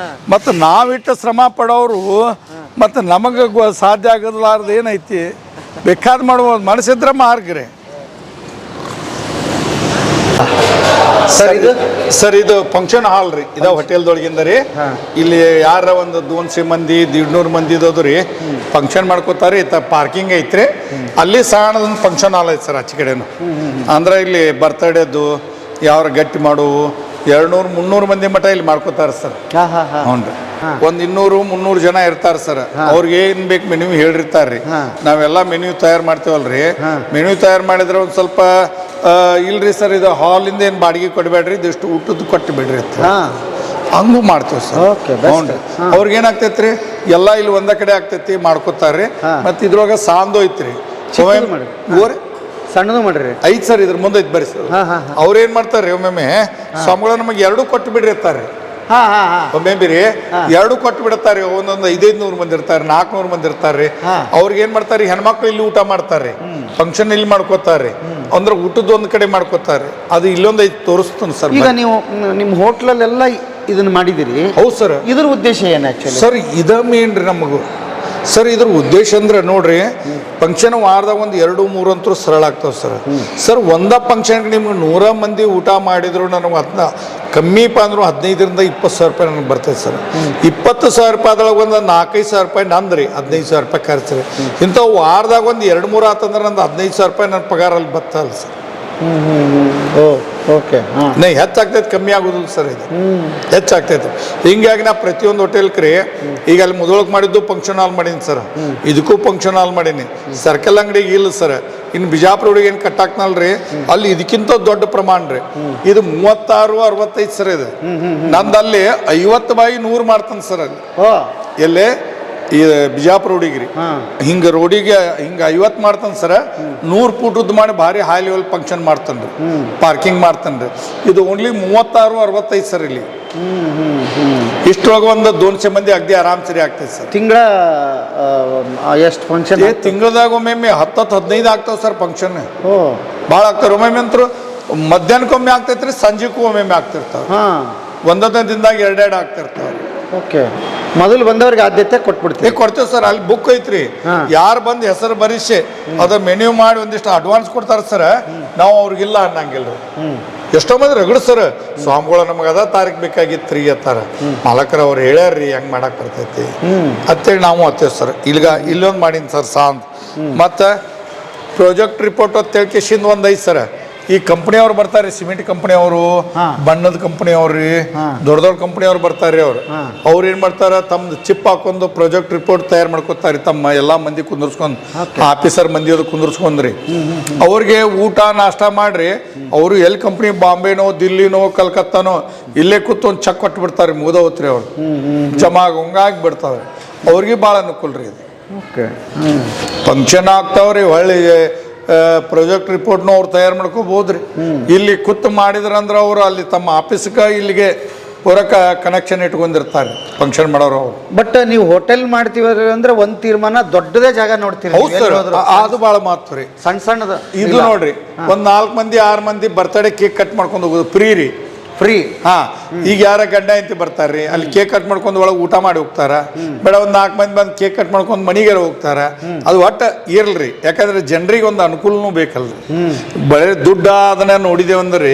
ಮತ್ತು ನಾವಿಟ್ಟು ಶ್ರಮ ಪಡೋರು ಮತ್ತು ನಮಗೆ ಸಾಧ್ಯ ಆಗಲಾರ್ದು ಏನೈತಿ, ಬೇಕಾದ್ ಮಾಡ್ಬೋದು. ಮನಸ್ಸಿದ್ರೆ ಮಾರ್ಗ್ರಿ ಸರ್. ಇದು ಫಂಕ್ಷನ್ ಹಾಲ್ ರೀ, ಇದ ಹೋಟೆಲ್ದೊಳಗಿಂದ ರೀ. ಇಲ್ಲಿ ಯಾರ ಒಂದು 200 ಮಂದಿ 150 ಮಂದಿ ಇದ್ದದು ರೀ ಫಂಕ್ಷನ್ ಮಾಡ್ಕೋತಾರೆ. ಇತ್ತ ಪಾರ್ಕಿಂಗ್ ಐತ್ರಿ, ಅಲ್ಲಿ ಸಣ್ಣದೊಂದು ಫಂಕ್ಷನ್ ಹಾಲ್ ಐತೆ ಸರ್. ಆಚೆ ಕಡೆನು ಅಂದ್ರೆ ಇಲ್ಲಿ ಬರ್ತಡೇದು ಯಾವ ಗಟ್ಟಿ ಮಾಡುವು 200-300 ಮಂದಿ ಮಟ್ಟ ಇಲ್ಲಿ ಮಾಡ್ಕೋತಾರೆ ಸರ್. ಹ್ಞೂ ರೀ. ಒಂದು 200-300 ಜನ ಇರ್ತಾರೆ ಸರ್. ಅವ್ರಿಗೆ ಏನು ಬೇಕು ಮೆನ್ಯೂ ಹೇಳಿರ್ತಾರೆ ರೀ. ನಾವೆಲ್ಲ ಮೆನ್ಯೂ ತಯಾರು ಮಾಡ್ತೇವಲ್ರಿ. ಮೆನ್ಯೂ ತಯಾರು ಮಾಡಿದ್ರೆ ಒಂದು ಸ್ವಲ್ಪ ಇಲ್ರಿ ಸರ್, ಇದು ಹಾಲಿಂದ ಏನು ಬಾಡಿಗೆ ಕೊಡಬೇಡ್ರಿ, ಇದಿಷ್ಟು ಊಟದ್ದು ಕೊಟ್ಟು ಬಿಡ್ರಿ ಅಂತ. ಹಂಗೂ ಮಾಡ್ತೇವೆ ಸರ್. Okay, best. ಹ್ಞೂ ರೀ. ಅವ್ರಿಗೆ ಏನಾಗ್ತೈತ್ರಿ ಎಲ್ಲ ಇಲ್ಲಿ ಒಂದ ಕಡೆ ಆಗ್ತೈತಿ ಮಾಡ್ಕೋತಾರ್ರಿ. ಮತ್ತು ಇದ್ರೊಳಗೆ ಸಾಂದು ಐತ್ರಿ. ಮಾಡಿ. ಓರಿ ಸಣ್ಣದು ಮಾಡ್ರಿ. ಐತ್ ಸರ್, ಇದ್ರ ಮುಂದೆ ಐತ್ ಬರ್ರಿ ಸರ್. ಅವ್ರು ಏನು ಮಾಡ್ತಾರೆ ಒಮ್ಮೊಮ್ಮೆ ಸ್ವಾಮಿಗಳು ನಮಗೆ 2 ಕೊಟ್ಟು ಬಿಡಿರ್ತಾರೆ. ಒಮ್ಮೆ ಬಿರಿ 2 ಕೊಟ್ಟು ಬಿಡ್ತಾರೆ. ಒಂದೊಂದು 500 ಮಂದಿ ಇರ್ತಾರೆ, 400 ಮಂದಿ ಇರ್ತಾರೆ. ಅವ್ರಿಗೆ ಏನ್ ಮಾಡ್ತಾರೆ, ಹೆಣ್ಮಕ್ಳು ಇಲ್ಲಿ ಊಟ ಮಾಡ್ತಾರೆ, ಫಂಕ್ಷನ್ ಇಲ್ಲಿ ಮಾಡ್ಕೋತಾರೆ, ಅಂದ್ರೆ ಊಟದ ಒಂದ್ ಕಡೆ ಮಾಡ್ಕೋತಾರೆ. ಅದು ಇಲ್ಲೊಂದು ಐದು ತೋರಿಸ್ತಾನೆ ಸರ್. ಈಗ ನೀವು ನಿಮ್ಮ ಹೋಟ್ಲಲ್ಲೆಲ್ಲ ಇದನ್ನ ಮಾಡಿದಿರಿ. ಹೌದು ಸರ್. ಇದ್ರ ಉದ್ದೇಶ ಏನು ಆಕ್ಚುಲಿ ಸರ್? ಇದ ಮೇನ್ ರೀ ನಮಗೂ ಸರ್. ಇದ್ರ ಉದ್ದೇಶ ಅಂದ್ರೆ ನೋಡ್ರಿ, ಫಂಕ್ಷನ್ ವಾರದಾಗ ಒಂದು 2-3 ಅಂತೂ ಸರಳ ಆಗ್ತಾವ ಸರ್. ಸರ್ ಒಂದ ಫಂಕ್ಷನ್ಗೆ ನಿಮ್ಗೆ 100 ಮಂದಿ ಊಟ ಮಾಡಿದ್ರು ನನಗೆ ಕಮ್ಮಿಪ್ಪ ಅಂದ್ರು 15,000 ರಿಂದ 20,000 ರೂಪಾಯಿ ನನಗೆ ಬರ್ತೈತೆ ಸರ್. 20,000 ರೂಪಾಯಿದೊಳಗೆ ಒಂದು 4-5,000 ರೂಪಾಯಿ ನಂದ್ರಿ, 15,000 ರೂಪಾಯಿ ಖರ್ಚು ರೀ. ಇಂಥವು ವಾರದಾಗ ಒಂದು 2-3 ಆತಂದ್ರೆ ನಂದು 15,000 ರೂಪಾಯಿ ನನ್ನ ಪಗಾರಲ್ಲಿ ಬರ್ತಲ್ಲ ಸರ್. ಓಕೆ. ಹೆಚ್ಚಾಗ್ತೈತೆ, ಕಮ್ಮಿ ಆಗೋದಿಲ್ಲ ಸರ್. ಇದು ಹೆಚ್ಚಾಗ್ತೈತೆ. ಹಿಂಗಾಗಿ ನಾ ಪ್ರತಿಯೊಂದು ಹೋಟೆಲ್ಕ್ರಿ ಈಗ ಅಲ್ಲಿ ಮುದೊಳಗೆ ಮಾಡಿದ್ದು ಫಂಕ್ಷನ್ ಹಾಲ್ ಮಾಡೀನಿ ಸರ್, ಇದಕ್ಕೂ ಫಂಕ್ಷನ್ ಹಾಲ್ ಮಾಡೀನಿ. ಸರ್ಕಲ್ ಅಂಗಡಿಗೆ ಇಲ್ಲ ಸರ್. ಇನ್ನು ಬಿಜಾಪುರ ಹುಡುಗಿ ಏನು ಕಟ್ಟಾಕ್ನಲ್ರಿ, ಅಲ್ಲಿ ಇದಕ್ಕಿಂತ ದೊಡ್ಡ ಪ್ರಮಾಣ ರೀ. ಇದು 36-65 ಸರ್. ಇದು ನಂದಲ್ಲಿ 50/100 ಮಾಡ್ತಾನೆ ಸರ್. ಅಲ್ಲಿ ಎಲ್ಲೇ ಈ ಬಿಜಾಪುರ ರೋಡಿಗೆ ರೀ, ಹಿಂಗೆ ರೋಡಿಗೆ ಹಿಂಗೆ 50 ಮಾಡ್ತಾನೆ ಸರ. 100 ಫೂಟ್ ಉದ್ದ ಮಾಡಿ ಭಾರಿ ಹೈ ಲೆವೆಲ್ ಫಂಕ್ಷನ್ ಮಾಡ್ತಾನೆ ರೀ, ಪಾರ್ಕಿಂಗ್ ಮಾಡ್ತಾನೆ ರೀ. ಇದು ಓನ್ಲಿ 36-65 ಸರ್. ಇಲ್ಲಿ ಇಷ್ಟೊಳಗೆ ಒಂದು 200 ಮಂದಿ ಅಗದಿ ಆರಾಮ್ ಸರಿ ಆಗ್ತೈತೆ ಸರ್. ತಿಂಗಳ ಎಷ್ಟು ಫಂಕ್ಷನ್? ತಿಂಗಳದಾಗ ಒಮ್ಮೆ 10-15 ಆಗ್ತಾವ ಸರ್ ಫಂಕ್ಷನ್. ಭಾಳ ಆಗ್ತಾವೆ. ಒಮ್ಮೆ ಅಂತೂ ಮಧ್ಯಾಹ್ನಕ್ಕೊಮ್ಮೆ ಆಗ್ತೈತ್ರಿ, ಸಂಜೆಗೂ ಒಮ್ಮೆ ಆಗ್ತಿರ್ತಾವೆ. ಒಂದೊಂದೇ ದಿನದಾಗ 2-2 ಆಗ್ತಿರ್ತಾವೆ. ಓಕೆ. ಮೊದಲು ಬಂದವ್ರಿಗೆ ಆದ್ಯತೆ ಕೊಟ್ಬಿಡ್ತೀವಿ. ಕೊಡ್ತೇವೆ ಸರ್. ಅಲ್ಲಿ ಬುಕ್ ಐತ್ರಿ, ಯಾರು ಬಂದು ಹೆಸರು ಬರೀಸಿ ಅದ ಮೆನ್ಯೂ ಮಾಡಿ ಒಂದಿಷ್ಟು ಅಡ್ವಾನ್ಸ್ ಕೊಡ್ತಾರೆ ಸರ್. ನಾವು ಅವ್ರಿಗಿಲ್ಲ ಅನ್ನಂಗಿಲ್ಲ. ಎಷ್ಟೋ ಮಂದಿ ರಗಡ್ ಸರ್, ಸ್ವಾಮಿಗಳು ನಮಗೆ ಅದ ತಾರೀಕು ಬೇಕಾಗಿತ್ತು ರೀ ಅತ್ತಾರ. ಮಾಲಕರು ಅವ್ರು ಹೇಳ್ಯಾರ್ರಿ ಹೆಂಗೆ ಮಾಡಕ್ ಬರ್ತೈತಿ ಅಂತೇಳಿ ನಾವು ಹತ್ತೇವೆ ಸರ್. ಇಲ್ಲೊಂದು ಮಾಡೀನಿ ಸರ್ ಸಾಂದ್. ಮತ್ತು ಪ್ರಾಜೆಕ್ಟ್ ರಿಪೋರ್ಟ್ ಅಂತೇಳಿ ಕಿಶಿಂದ ಒಂದು ಐತೆ ಸರ್. ಈ ಕಂಪ್ನಿಯವ್ರು ಬರ್ತಾರೆ, ಸಿಮೆಂಟ್ ಕಂಪ್ನಿಯವರು, ಬಣ್ಣದ ಕಂಪ್ನಿಯವ್ರಿ, ದೊಡ್ಡ ದೊಡ್ಡ ಕಂಪ್ನಿಯವ್ರು ಬರ್ತಾರೆ. ಅವ್ರು ಏನು ಮಾಡ್ತಾರೆ, ತಮ್ಮದು ಚಿಪ್ ಹಾಕೊಂಡು ಪ್ರಾಜೆಕ್ಟ್ ರಿಪೋರ್ಟ್ ತಯಾರು ಮಾಡ್ಕೊತಾರೆ. ತಮ್ಮ ಎಲ್ಲ ಮಂದಿ ಕುಂದರ್ಸ್ಕೊಂಡು, ಆಫೀಸರ್ ಮಂದಿ ಅದು ಕುಂದರ್ಸ್ಕೊಂಡ್ರಿ. ಅವ್ರಿಗೆ ಊಟ ನಾಷ್ಟ ಮಾಡ್ರಿ. ಅವರು ಎಲ್ಲಿ ಕಂಪ್ನಿ, ಬಾಂಬೆನೋ, ದಿಲ್ಲಿನೋ, ಕಲ್ಕತ್ತಾನೋ, ಇಲ್ಲೇ ಕೂತು ಒಂದು ಚೆಕ್ ಕೊಟ್ಟು ಬಿಡ್ತಾರೆ. ಮುಗ್ದ ಹೋತ್ರಿ ಅವ್ರು ಜಮಾ ಹಂಗಾಗಿ ಬಿಡ್ತಾವ್ರಿ. ಅವ್ರಿಗೆ ಭಾಳ ಅನುಕೂಲ ರೀ ಇದು. ಫಂಕ್ಷನ್ ಆಗ್ತಾವ್ರಿ. ಹೊಳ್ಳಿ ಪ್ರಾಜೆಕ್ಟ್ ರಿಪೋರ್ಟ್ನು ಅವ್ರು ತಯಾರು ಮಾಡ್ಕೋಬೋದ್ರಿ. ಇಲ್ಲಿ ಕೂತು ಮಾಡಿದ್ರಂದ್ರೆ ಅವರು ಅಲ್ಲಿ ತಮ್ಮ ಆಫೀಸ್ಗೆ ಇಲ್ಲಿಗೆ ಪೂರಕ ಕನೆಕ್ಷನ್ ಇಟ್ಕೊಂಡಿರ್ತಾರೆ ಫಂಕ್ಷನ್ ಮಾಡೋರು ಅವ್ರು. ಬಟ್ ನೀವು ಹೋಟೆಲ್ ಮಾಡ್ತೀವಿ ಅಂದ್ರೆ ಒಂದು ತೀರ್ಮಾನ ದೊಡ್ಡದೇ ಜಾಗ ನೋಡ್ತೀರಿ. ಹೌದು ಸರ್, ಅದು ಭಾಳ ಮಾತು ರೀ. ಸಣ್ಣದ ಇದು ನೋಡ್ರಿ, ಒಂದು 4 ಮಂದಿ 6 ಮಂದಿ ಬರ್ತಡೇ ಕೇಕ್ ಕಟ್ ಮಾಡ್ಕೊಂಡು ಹೋಗೋದು ಫ್ರೀ ರೀ. ಫ್ರೀ. ಈಗ ಯಾರ ಗಂಡ ಹೆಂಡತಿ ಬರ್ತಾರ್ರಿ, ಅಲ್ಲಿ ಕೇಕ್ ಕಟ್ ಮಾಡ್ಕೊಂಡು ಒಳಗೆ ಊಟ ಮಾಡಿ ಹೋಗ್ತಾರ. ಬೇಡ ಒಂದು 4 ಮಂದಿ ಬಂದು ಕೇಕ್ ಕಟ್ ಮಾಡ್ಕೊಂಡು ಮನೆಗೆ ಹೋಗ್ತಾರ. ಅದು ಒಟ್ಟು ಇರ್ಲ್ರಿ, ಯಾಕಂದ್ರೆ ಜನರಿಗೆ ಒಂದು ಅನುಕೂಲನೂ ಬೇಕಲ್ರಿ. ಬರೀ ದುಡ್ಡು ಅದನ್ನ ನೋಡಿದೇವೆ ಅಂದ್ರೆ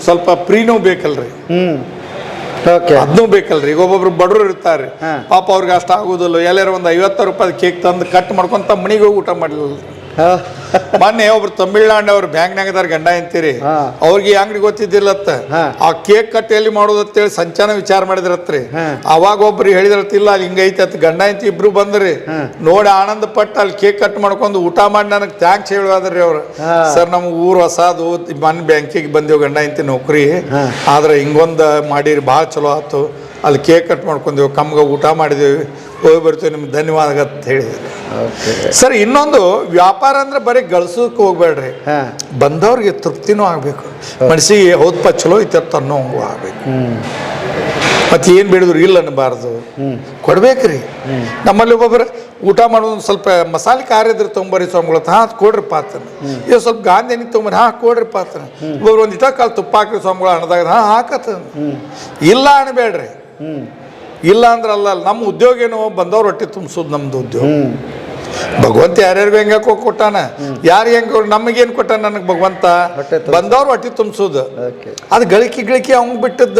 ಸ್ವಲ್ಪ ಫ್ರೀನೂ ಬೇಕಲ್ರಿ. ಅದನ್ನೂ ಬೇಕಲ್ರಿ. ಈಗ ಒಬ್ಬೊಬ್ರು ಬಡವರು ಇರ್ತಾರೆ, ಪಾಪ ಅವ್ರಿಗೆ ಅಷ್ಟು ಆಗೋದಿಲ್ಲ. ಎಲ್ಲಾರು ಒಂದು 50 ರೂಪಾಯಿ ಕೇಕ್ ತಂದು ಕಟ್ ಮಾಡ್ಕೊಂತ ಮನೆಗೆ ಹೋಗಿ ಊಟ ಮಾಡಲಿಲ್ಲ. ಮೊನ್ನೆ ಒಬ್ರು ತಮಿಳ್ನಾಡು ಅವ್ರು ಬ್ಯಾಂಕ್ನಾಗದಾರ ಗಂಡ ಅಂತೀರಿ, ಅವ್ರಿಗೆ ಅಂಗಡಿ ಗೊತ್ತಿದ್ದಿಲ್ಲತ್ತ. ಆ ಕೇಕ್ ಕಟ್ ಎಲ್ಲಿ ಮಾಡೋದತ್ತೇಳಿ ಸಂಚಾನ ವಿಚಾರ ಮಾಡಿದ್ರತ್ರಿ. ಅವಾಗ ಒಬ್ರು ಹೇಳಿದ್ರತ್ತಿಲ್ಲ, ಅಲ್ಲಿ ಹಿಂಗೈತಿ ಅತ್. ಗಂಡ ಅಂತಿ ಇಬ್ರು ಬಂದ್ರಿ, ನೋಡಿ ಆನಂದ ಪಟ್ಟು ಅಲ್ಲಿ ಕೇಕ್ ಕಟ್ ಮಾಡ್ಕೊಂಡು ಊಟ ಮಾಡಿ ನನಗೆ ಥ್ಯಾಂಕ್ಸ್ ಹೇಳುವಾದ್ರಿ ಅವ್ರು. ಸರ್ ನಮ್ಮ ಊರು ಹೊಸದು, ಮೊನ್ನೆ ಬ್ಯಾಂಕಿಗೆ ಬಂದೇವು ಗಂಡ ಅಂತಿ ನೌಕರಿ, ಆದ್ರೆ ಹಿಂಗೊಂದು ಮಾಡಿರಿ ಭಾಳ ಚಲೋ ಆಯ್ತು. ಅಲ್ಲಿ ಕೇಕ್ ಕಟ್ ಮಾಡ್ಕೊಂಡೇವು, ಕಮ್ಗೆ ಊಟ ಮಾಡಿದೇವಿ, ಹೋಗಿ ಬರ್ತೀವಿ, ನಿಮ್ಗೆ ಧನ್ಯವಾದ ಅಂತ ಹೇಳಿದ್ರು ಸರ್. ಇನ್ನೊಂದು ವ್ಯಾಪಾರ ಅಂದ್ರೆ ಬರೀ ಗಳಿಸೋದಕ್ಕೆ ಹೋಗ್ಬೇಡ್ರಿ, ಬಂದವ್ರಿಗೆ ತೃಪ್ತಿನೂ ಆಗ್ಬೇಕು. ಮನಸ್ಸಿಗೆ ಹೌದಪ್ಪ ಚಲೋ ಇತ್ತ ಅನ್ನೋ ಹಂಗೂ ಆಗ್ಬೇಕು. ಮತ್ತೆ ಏನು ಬೇಡಿದ್ರು ಇಲ್ಲ ಅನ್ನಬಾರ್ದು, ಕೊಡ್ಬೇಕ್ರಿ. ನಮ್ಮಲ್ಲಿ ಒಬ್ಬೊಬ್ಬರು ಊಟ ಮಾಡೋದು ಸ್ವಲ್ಪ ಮಸಾಲೆ ಖಾರ ಇದ್ರೆ ತೊಗೊಂಬರಿ ಸ್ವಾಮಿಗಳು, ಕೊಡ್ರಿಪ್ಪ ಆತನ. ಇದು ಸ್ವಲ್ಪ ಗಾಂಧಿ ಎಣ್ಣೆ ತೊಗೊಂಬರಿ, ಕೊಡ್ರಿಪ್ಪ ಆತನ. ಒಬ್ಬರು ಒಂದು ಇಟ ಕಾಲು ತುಪ್ಪ ಹಾಕ್ರಿ ಸ್ವಾಮಿಗಳು ಅನ್ನದಾಗ ಹಾಕತ್ತ. ಇಲ್ಲ ಅನ್ಬೇಡ್ರಿ. ಇಲ್ಲ ಅಂದ್ರೆ ಅಲ್ಲ, ನಮ್ಮ ಉದ್ಯೋಗ ಏನು, ಬಂದವ್ರು ಹೊಟ್ಟೆ ತುಂಬಿಸೋದು ನಮ್ದು ಉದ್ಯೋಗ. ಭಗವಂತ ಯಾರ್ಯಾರು ಹೆಂಗ ಕೊಟ್ಟಾನ, ಯಾರು ಹೆಂಗ ನಮಗೇನು ಕೊಟ್ಟಾನ ನನಗೆ ಭಗವಂತ, ಬಂದವ್ರು ಹೊಟ್ಟೆ ತುಂಬಿಸೋದು. ಅದು ಗಳಿಕೆ ಅವಂಗ್ ಬಿಟ್ಟದ್ದ.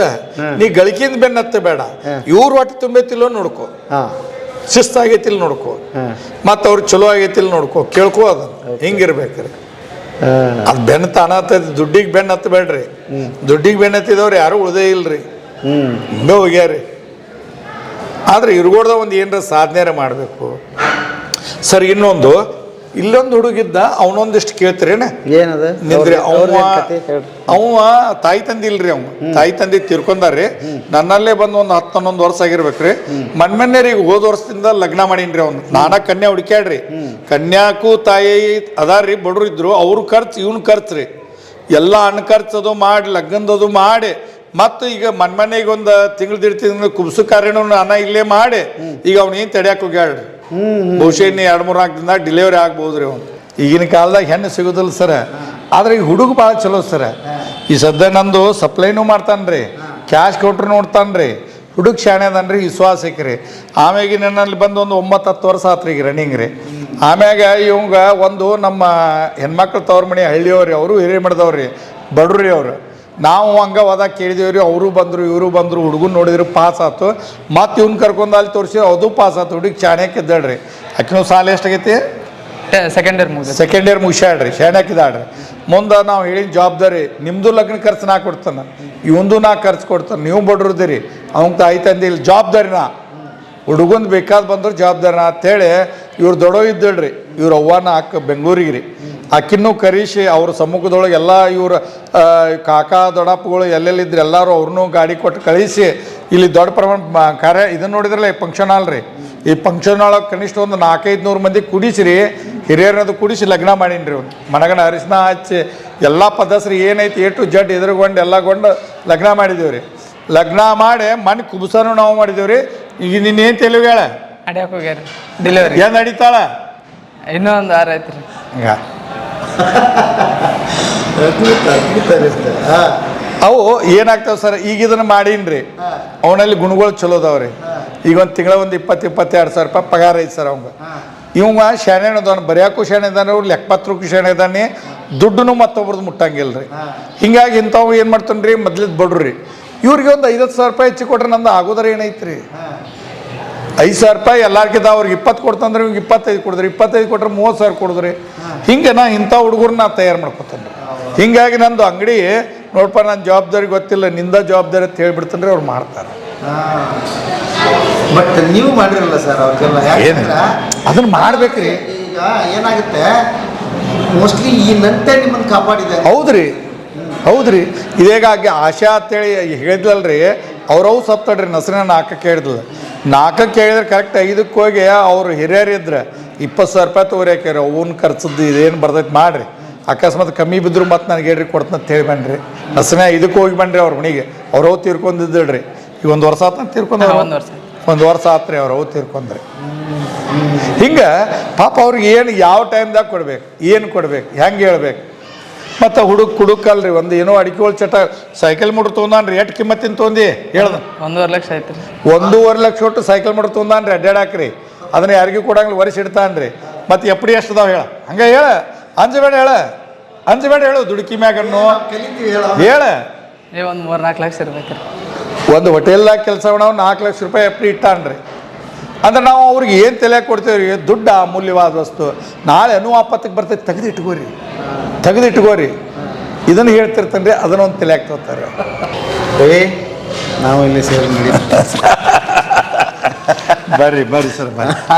ನೀ ಗಳಿಕೆಯಿಂದ ಬೆನ್ನತ್ತೆ ಬೇಡ. ಇವ್ರು ಹೊಟ್ಟೆ ತುಂಬೈತಿಲ್ಲೋ ನೋಡ್ಕೊ, ಶಿಸ್ತಾಗೈತಿಲ್ ನೋಡ್ಕೊ, ಮತ್ತು ಅವ್ರು ಚಲೋ ಆಗೈತಿಲ್ ನೋಡ್ಕೊ, ಕೇಳ್ಕೊ. ಅದನ್ನು ಹಿಂಗಿರ್ಬೇಕ್ರಿ. ಅದು ಬೆನ್ನ ತಾನತ್ತೈತಿ. ದುಡ್ಡಿಗೆ ಬೆನ್ನ ಹತ್ತಬೇಡ್ರಿ. ದುಡ್ಡಿಗೆ ಬೆನ್ನ ಹತ್ತಿದವ್ರು ಯಾರು ಉಳ್ದೇ ಇಲ್ರಿ, ಹಿಂಗೆ ಹೋಗ್ಯಾರಿ. ಆದ್ರೆ ಇರ್ಗೋಡ್ದ ಒಂದು ಏನರ ಸಾಧನೆ ಮಾಡಬೇಕು ಸರ್. ಇನ್ನೊಂದು ಇಲ್ಲೊಂದು ಹುಡುಗಿದ್ದ ಅವನೊಂದಿಷ್ಟು ಕೇಳ್ತೀರೇನ ಏನದ ನಿಂದ್ರಿ ಅವ್ರದ್ದು ಏನ್ ಕತೆ ಹೇಳ್ರಿ. ಅವ ತಾಯಿ ತಂದಿ ಇಲ್ರಿ ಅವ ತಾಯಿ ತಂದಿ ತೀರ್ಕೊಂಡಾರ್ರಿ ನನ್ನಲ್ಲೇ ಬಂದು ಒಂದು 10-11 ವರ್ಷ ಆಗಿರ್ಬೇಕ್ರಿ ಮನ್ಮನ್ನೇರಿ ಹೋದ ವರ್ಷದಿಂದ ಲಗ್ನ ಮಾಡೀನ್ರಿ ಅವ್ನು ನಾನಾ ಕನ್ಯಾ ಹುಡುಕ್ಯಾಡ್ರಿ ಕನ್ಯಾಕು ತಾಯಿ ಅದಾರ್ರಿ ಬಡ್ರು ಇದ್ರು ಅವ್ರ ಖರ್ಚು ಇವ್ನ ಖರ್ಚು ರೀ ಎಲ್ಲ ಹಣ್ಣು ಖರ್ಚದು ಮಾಡಿ ಲಗ್ನದದು ಮಾಡಿ ಮತ್ತು ಈಗ ಮನ್ಮನೆಗೆ ಒಂದು ತಿಂಗಳು ಕುಬ್ಸು ಕಾರ್ಯನೂ ನಾನ ಇಲ್ಲೇ ಮಾಡಿ ಈಗ ಅವ್ನೇನು ತಡ್ಯಾಕ ಹೋಗ್ಯಾಳ್ರಿ ಬಹುಶಃ ಇನ್ನು 2-3 ದಿನದಾಗ ಡಿಲಿವರಿ ಆಗ್ಬೋದ್ರಿ ಅವ್ನು ಈಗಿನ ಕಾಲದಾಗ ಹೆಣ್ಣು ಸಿಗೋದಿಲ್ಲ ಸರ ಆದ್ರೆ ಈ ಹುಡುಗ ಭಾಳ ಚಲೋ ಸರ ಈ ಸದ್ಯ ನಂದು ಸಪ್ಲೈನೂ ಮಾಡ್ತಾನ್ರಿ ಕ್ಯಾಶ್ ಕೌಂಟ್ರ್ ನೋಡ್ತಾನ್ರಿ ಹುಡುಗ ಶಾಣೆ ಅದನ್ರಿ ವಿಶ್ವಾಸ ಐಕ್ರಿ ಆಮ್ಯಾಗ ನನ್ನಲ್ಲಿ ಬಂದು ಒಂದು 9-10 ವರ್ಷ ಆತ್ರಿ ಈಗ ರನ್ನಿಂಗ್ ರೀ ಆಮ್ಯಾಗ ಇವಂಗ ಒಂದು ನಮ್ಮ ಹೆಣ್ಮಕ್ಳು ತವ್ರ ಮನೆ ಹಳ್ಳಿಯವ್ರಿ ಅವರು ಹಿರೇಮಠದವ್ರಿ ಬಡ್ರಿ ಅವರು ನಾವು ಹಂಗೆ ಹೋದಾಗ ಕೇಳಿದೇವ್ರಿ ಅವರು ಬಂದರು ಇವರು ಬಂದರು ಹುಡುಗನ ನೋಡಿದ್ರು ಪಾಸ್ ಆಯ್ತು ಮತ್ತು ಇವ್ನ ಕರ್ಕೊಂಡು ಅಲ್ಲಿ ತೋರಿಸಿ ಅದು ಪಾಸ್ ಆಯ್ತು ಹುಡುಗ ಶಾಣ್ಯಾಕಿದ್ದಾಳ್ರಿ ಆಕಿನೂ ಸಾಲ ಎಷ್ಟಾಗೈತಿ ಸೆಕೆಂಡ್ ಇಯರ್ ಮುಗಿದ ಸೆಕೆಂಡ್ ಇಯರ್ ಮುಗಿಸ್ಯಾಡ್ರಿ ಶಾಣ್ಯಾಕಿದ್ದಾಳ್ರಿ ಮುಂದೆ ನಾವು ಹೇಳಿದ ಜವಾಬ್ದಾರಿ ನಿಮ್ಮದು ಲಗ್ನ ಖರ್ಚು ನಾ ಕೊಡ್ತಾನೆ ಇವಂದು ನಾ ಖರ್ಚು ಕೊಡ್ತಾನೆ ನೀವು ಬಡ್ರದಿರಿ ಅವಂಗೆ ತಾಯಿ ತಂದೆ ಇಲ್ಲಿ ಜವಾಬ್ದಾರಿನ ಹುಡುಗಂದು ಬೇಕಾದ ಬಂದ್ರೆ ಜವಾಬ್ದಾರಿನ ಅಂತೇಳಿ ಇವ್ರು ದೊಡ್ಡೋ ಇದ್ದಳ್ರಿ ಇವ್ರ ಅವ್ವನ ಅಕ್ಕ ಬೆಂಗಳೂರಿಗೆ ರೀ ಅಕ್ಕಿನ್ನೂ ಕರೀಸಿ ಅವ್ರ ಸಮ್ಮುಖದೊಳಗೆ ಎಲ್ಲ ಇವ್ರ ಕಾಕ ದೊಡ್ಡಪ್ಪಗಳು ಎಲ್ಲೆಲ್ಲಿದ್ರು ಎಲ್ಲರೂ ಅವ್ರನ್ನೂ ಗಾಡಿ ಕೊಟ್ಟು ಕಳಿಸಿ ಇಲ್ಲಿ ದೊಡ್ಡ ಪ್ರಮಾಣ ಕಾರ್ಯ ಇದನ್ನು ನೋಡಿದ್ರಲ್ಲ ಈ ಫಂಕ್ಷನ್ ಹಾಲ್ ರೀ ಈ ಫಂಕ್ಷನ್ ಒಳಗೆ ಕನಿಷ್ಠ ಒಂದು 400-500 ಮಂದಿ ಕುಡಿಸಿರಿ ಹಿರಿಯರನ್ನದು ಕುಡಿಸಿ ಲಗ್ನ ಮಾಡೀನಿ ರೀ ಅವ್ನು ಮನಗನ ಅರಿಶಿನ ಹಚ್ಚಿ ಎಲ್ಲ ಪದ್ಧತಿ ಏನೈತಿ A to Z ಎದುರುಗೊಂಡು ಎಲ್ಲಗೊಂಡು ಲಗ್ನ ಮಾಡಿದ್ದೀವಿ ರೀ ಲಗ್ನ ಮಾಡಿ ಮನೆ ಕುಬ್ಸನೂ ನಾವು ಮಾಡಿದ್ದೀವಿ ರೀ ಈಗ ನಿನ್ನೇನು ತಿಳಿವಿ ಹೇಳ ಅಡ್ಯಾಕ ಹೋಗ್ಯಾರ ಡೆಲಿವರಿ ಏನು ನಡೀತಾಳ ಇನ್ನೂ ಒಂದು 6 ಐತ್ರಿ ಹಿಂಗ ಅವು ಏನಾಗ್ತಾವೆ ಸರ್ ಈಗ ಇದನ್ನು ಮಾಡೀನಿ ಅವನಲ್ಲಿ ಗುಣಗಳು ಚಲೋ ಅದಾವ್ರಿ ಈಗ ಒಂದು ತಿಂಗಳ ಒಂದು 20-22 ಸಾವಿರ ರೂಪಾಯಿ ಪಗಾರ ಐತೆ ಸರ್ ಅವಂಗ ಇವಂಗ ಶಾಣೆ ಅದಾನ ಬರೆಯೋಕ್ಕೂ ಶಾಣೆ ಇದ್ದಾನೆ ಅವ್ರು ಲೆಕ್ಕಪತ್ರಕ್ಕೂ ಶಾಣೆ ಇದ್ದಾನೆ ದುಡ್ಡು ಮತ್ತೊಬ್ರದ್ದು ಮುಟ್ಟಂಗಿಲ್ಲ ರೀ ಹಿಂಗಾಗಿ ಇಂಥವು ಏನು ಮಾಡ್ತಾನೆ ರೀ ಮೊದ್ಲಿದ್ದು ಬಡ್ರಿ ಇವ್ರಿಗೆ ಒಂದು 50 ಸಾವಿರ ರೂಪಾಯಿ ಹೆಚ್ಚು ಕೊಟ್ರೆ ನಂದು ಆಗೋದ್ರ ಏನೈತ್ರಿ 5 ಸಾವಿರ ರೂಪಾಯಿ ಎಲ್ಲಾರ್ಕಿಂತ ಅವ್ರಿಗೆ 20 ಕೊಡ್ತಂದ್ರೆ ಇವ್ಗೆ 25 ಕೊಡಿದ್ರಿ 25 ಕೊಟ್ರೆ 30 ಸಾವಿರ ಕೊಡಿದ್ರಿ ಹಿಂಗೆ ನಾ ಇಂಥ ಹುಡುಗರನ್ನ ತಯಾರು ಮಾಡ್ಕೊತಾನೆ ರೀ ಹಿಂಗಾಗಿ ನಂದು ಅಂಗಡಿ ನೋಡ್ಪ ನನ್ನ ಜವಾಬ್ದಾರಿ ಗೊತ್ತಿಲ್ಲ ನಿಂದ ಜವಾಬ್ದಾರಿ ಅಂತ ಹೇಳ್ಬಿಡ್ತಾನೆ ರೀ ಅವ್ರು ಮಾಡ್ತಾರೆ ಬಟ್ ನೀವು ಮಾಡಿರಲ್ಲ ಸರ್ ಅವ್ರಿಗೆಲ್ಲ ಏನಿಲ್ಲ ಅದನ್ನ ಮಾಡ್ಬೇಕ್ರಿ ಈಗ ಏನಾಗುತ್ತೆ ಮೋಸ್ಟ್ಲಿ ಈ ನಂತೆ ನಿಮ್ಮನ್ನು ಕಾಪಾಡಿದೆ ಹೌದ್ರಿ ಇದೇಗಾಗಿ ಆಶಾ ಅಂತೇಳಿ ಹೇಳಿದ್ಲಲ್ರಿ ಅವ್ರವು ಸತ್ತಡ್ರಿ ನಸರಿನ 4ಕ್ಕೆ ಹೇಳಿದ್ಲು 4ಕ್ಕೆ ಹೇಳಿದ್ರೆ ಕರೆಕ್ಟ್ 5ಕ್ಕೆ ಹೋಗಿ ಅವ್ರು ಹಿರಿಯರಿದ್ರೆ 20 ಸಾವಿರ ರೂಪಾಯಿ ತಗೋರಿ ಹಾಕ್ಯಾರ ಅವನ್ನ ಖರ್ಚದ್ದು ಇದೇನು ಬರ್ತೈತೆ ಮಾಡ್ರಿ ಅಕಸ್ಮಾತ್ ಕಮ್ಮಿ ಬಿದ್ರು ಮತ್ತೆ ನನಗೆ ಹೇಳ್ರಿ ಕೊಡ್ತಂತ ಅಂತ ಹೇಳಿ ಬನ್ರಿ ನಸರಿನ 5ಕ್ಕೆ ಹೋಗಿ ಬನ್ರಿ ಅವ್ರ ಮನೆಗೆ ಅವ್ರವು ತೀರ್ಕೊಂಡಿದ್ದಳ್ರಿ ಈಗ 1 ವರ್ಷ ಆತ ತೀರ್ಕೊಂಡ್ರೆ 1 ವರ್ಷ ಆತ್ರಿ ಅವ್ರವು ತೀರ್ಕೊಂಡ್ರಿ ಹಿಂಗೆ ಪಾಪ ಅವ್ರಿಗೆ ಏನು ಯಾವ ಟೈಮ್ದಾಗ ಕೊಡ್ಬೇಕು ಏನು ಕೊಡ್ಬೇಕು ಹೆಂಗೆ ಹೇಳ್ಬೇಕು ಮತ್ತು ಕುಡುಕಲ್ರಿ ಒಂದು ಏನೋ ಅಡಿಕೆಗಳು ಚಟ ಸೈಕಲ್ ಮೋಟ್ರ್ ತೊಗೊಂಡ್ರಿ ಎಷ್ಟು ಕಿಮ್ಮತ್ತಿನ ತೊಗೊಂಡು ಹೇಳ್ದ 1.5 ಲಕ್ಷ ಐತ್ರಿ 1.5 ಲಕ್ಷ ಒಟ್ಟು ಸೈಕಲ್ ಮೋಟ್ರ್ ತೊಗೊಂಡ್ರಿ ಅಡ್ಡಾಡಾಕ್ರಿ ಅದನ್ನ ಯಾರಿಗೂ ಕೊಡಂಗಿಲ್ಲ ವರ್ಷ ಇಡ್ತಾನ್ರಿ ಮತ್ತು ಎಪ್ಪಡಿ ಎಷ್ಟು ಅದಾವ ಹೇಳ ಹಂಗೆ ಅಂಜಬೇಡ ಹೇಳು ದುಡುಕಿ ಮ್ಯಾಗನ್ನು ಹೇಳ ಒಂದು 3-4 ಲಕ್ಷ ಇರ್ಬೇಕ್ರಿ ಒಂದು ಹೋಟೆಲ್ದಾಗ ಕೆಲಸ ನಾವು 4 ಲಕ್ಷ ರೂಪಾಯಿ ಎಪ್ಪಡಿ ಇಟ್ಟಾನ್ರಿ ಅಂದ್ರೆ ನಾವು ಅವ್ರಿಗೆ ಏನು ತಲೆ ಕೊಡ್ತೇವೆ ರೀ ದುಡ್ಡು ಅಮೂಲ್ಯವಾದ ವಸ್ತು ನಾಳೆ ಆಪತ್ತಿಗೆ ಬರ್ತೈತೆ ತೆಗೆದಿಟ್ಕೋರಿ ಇದನ್ನು ಹೇಳ್ತಿರ್ತಾನೆ ರೀ ಅದನ್ನೊಂದು ತಲೆ ಆಗ್ತೋತಾರೆ ನಾವು ಇಲ್ಲಿ ಸೇರಿ ಬರ್ರಿ ಸರ್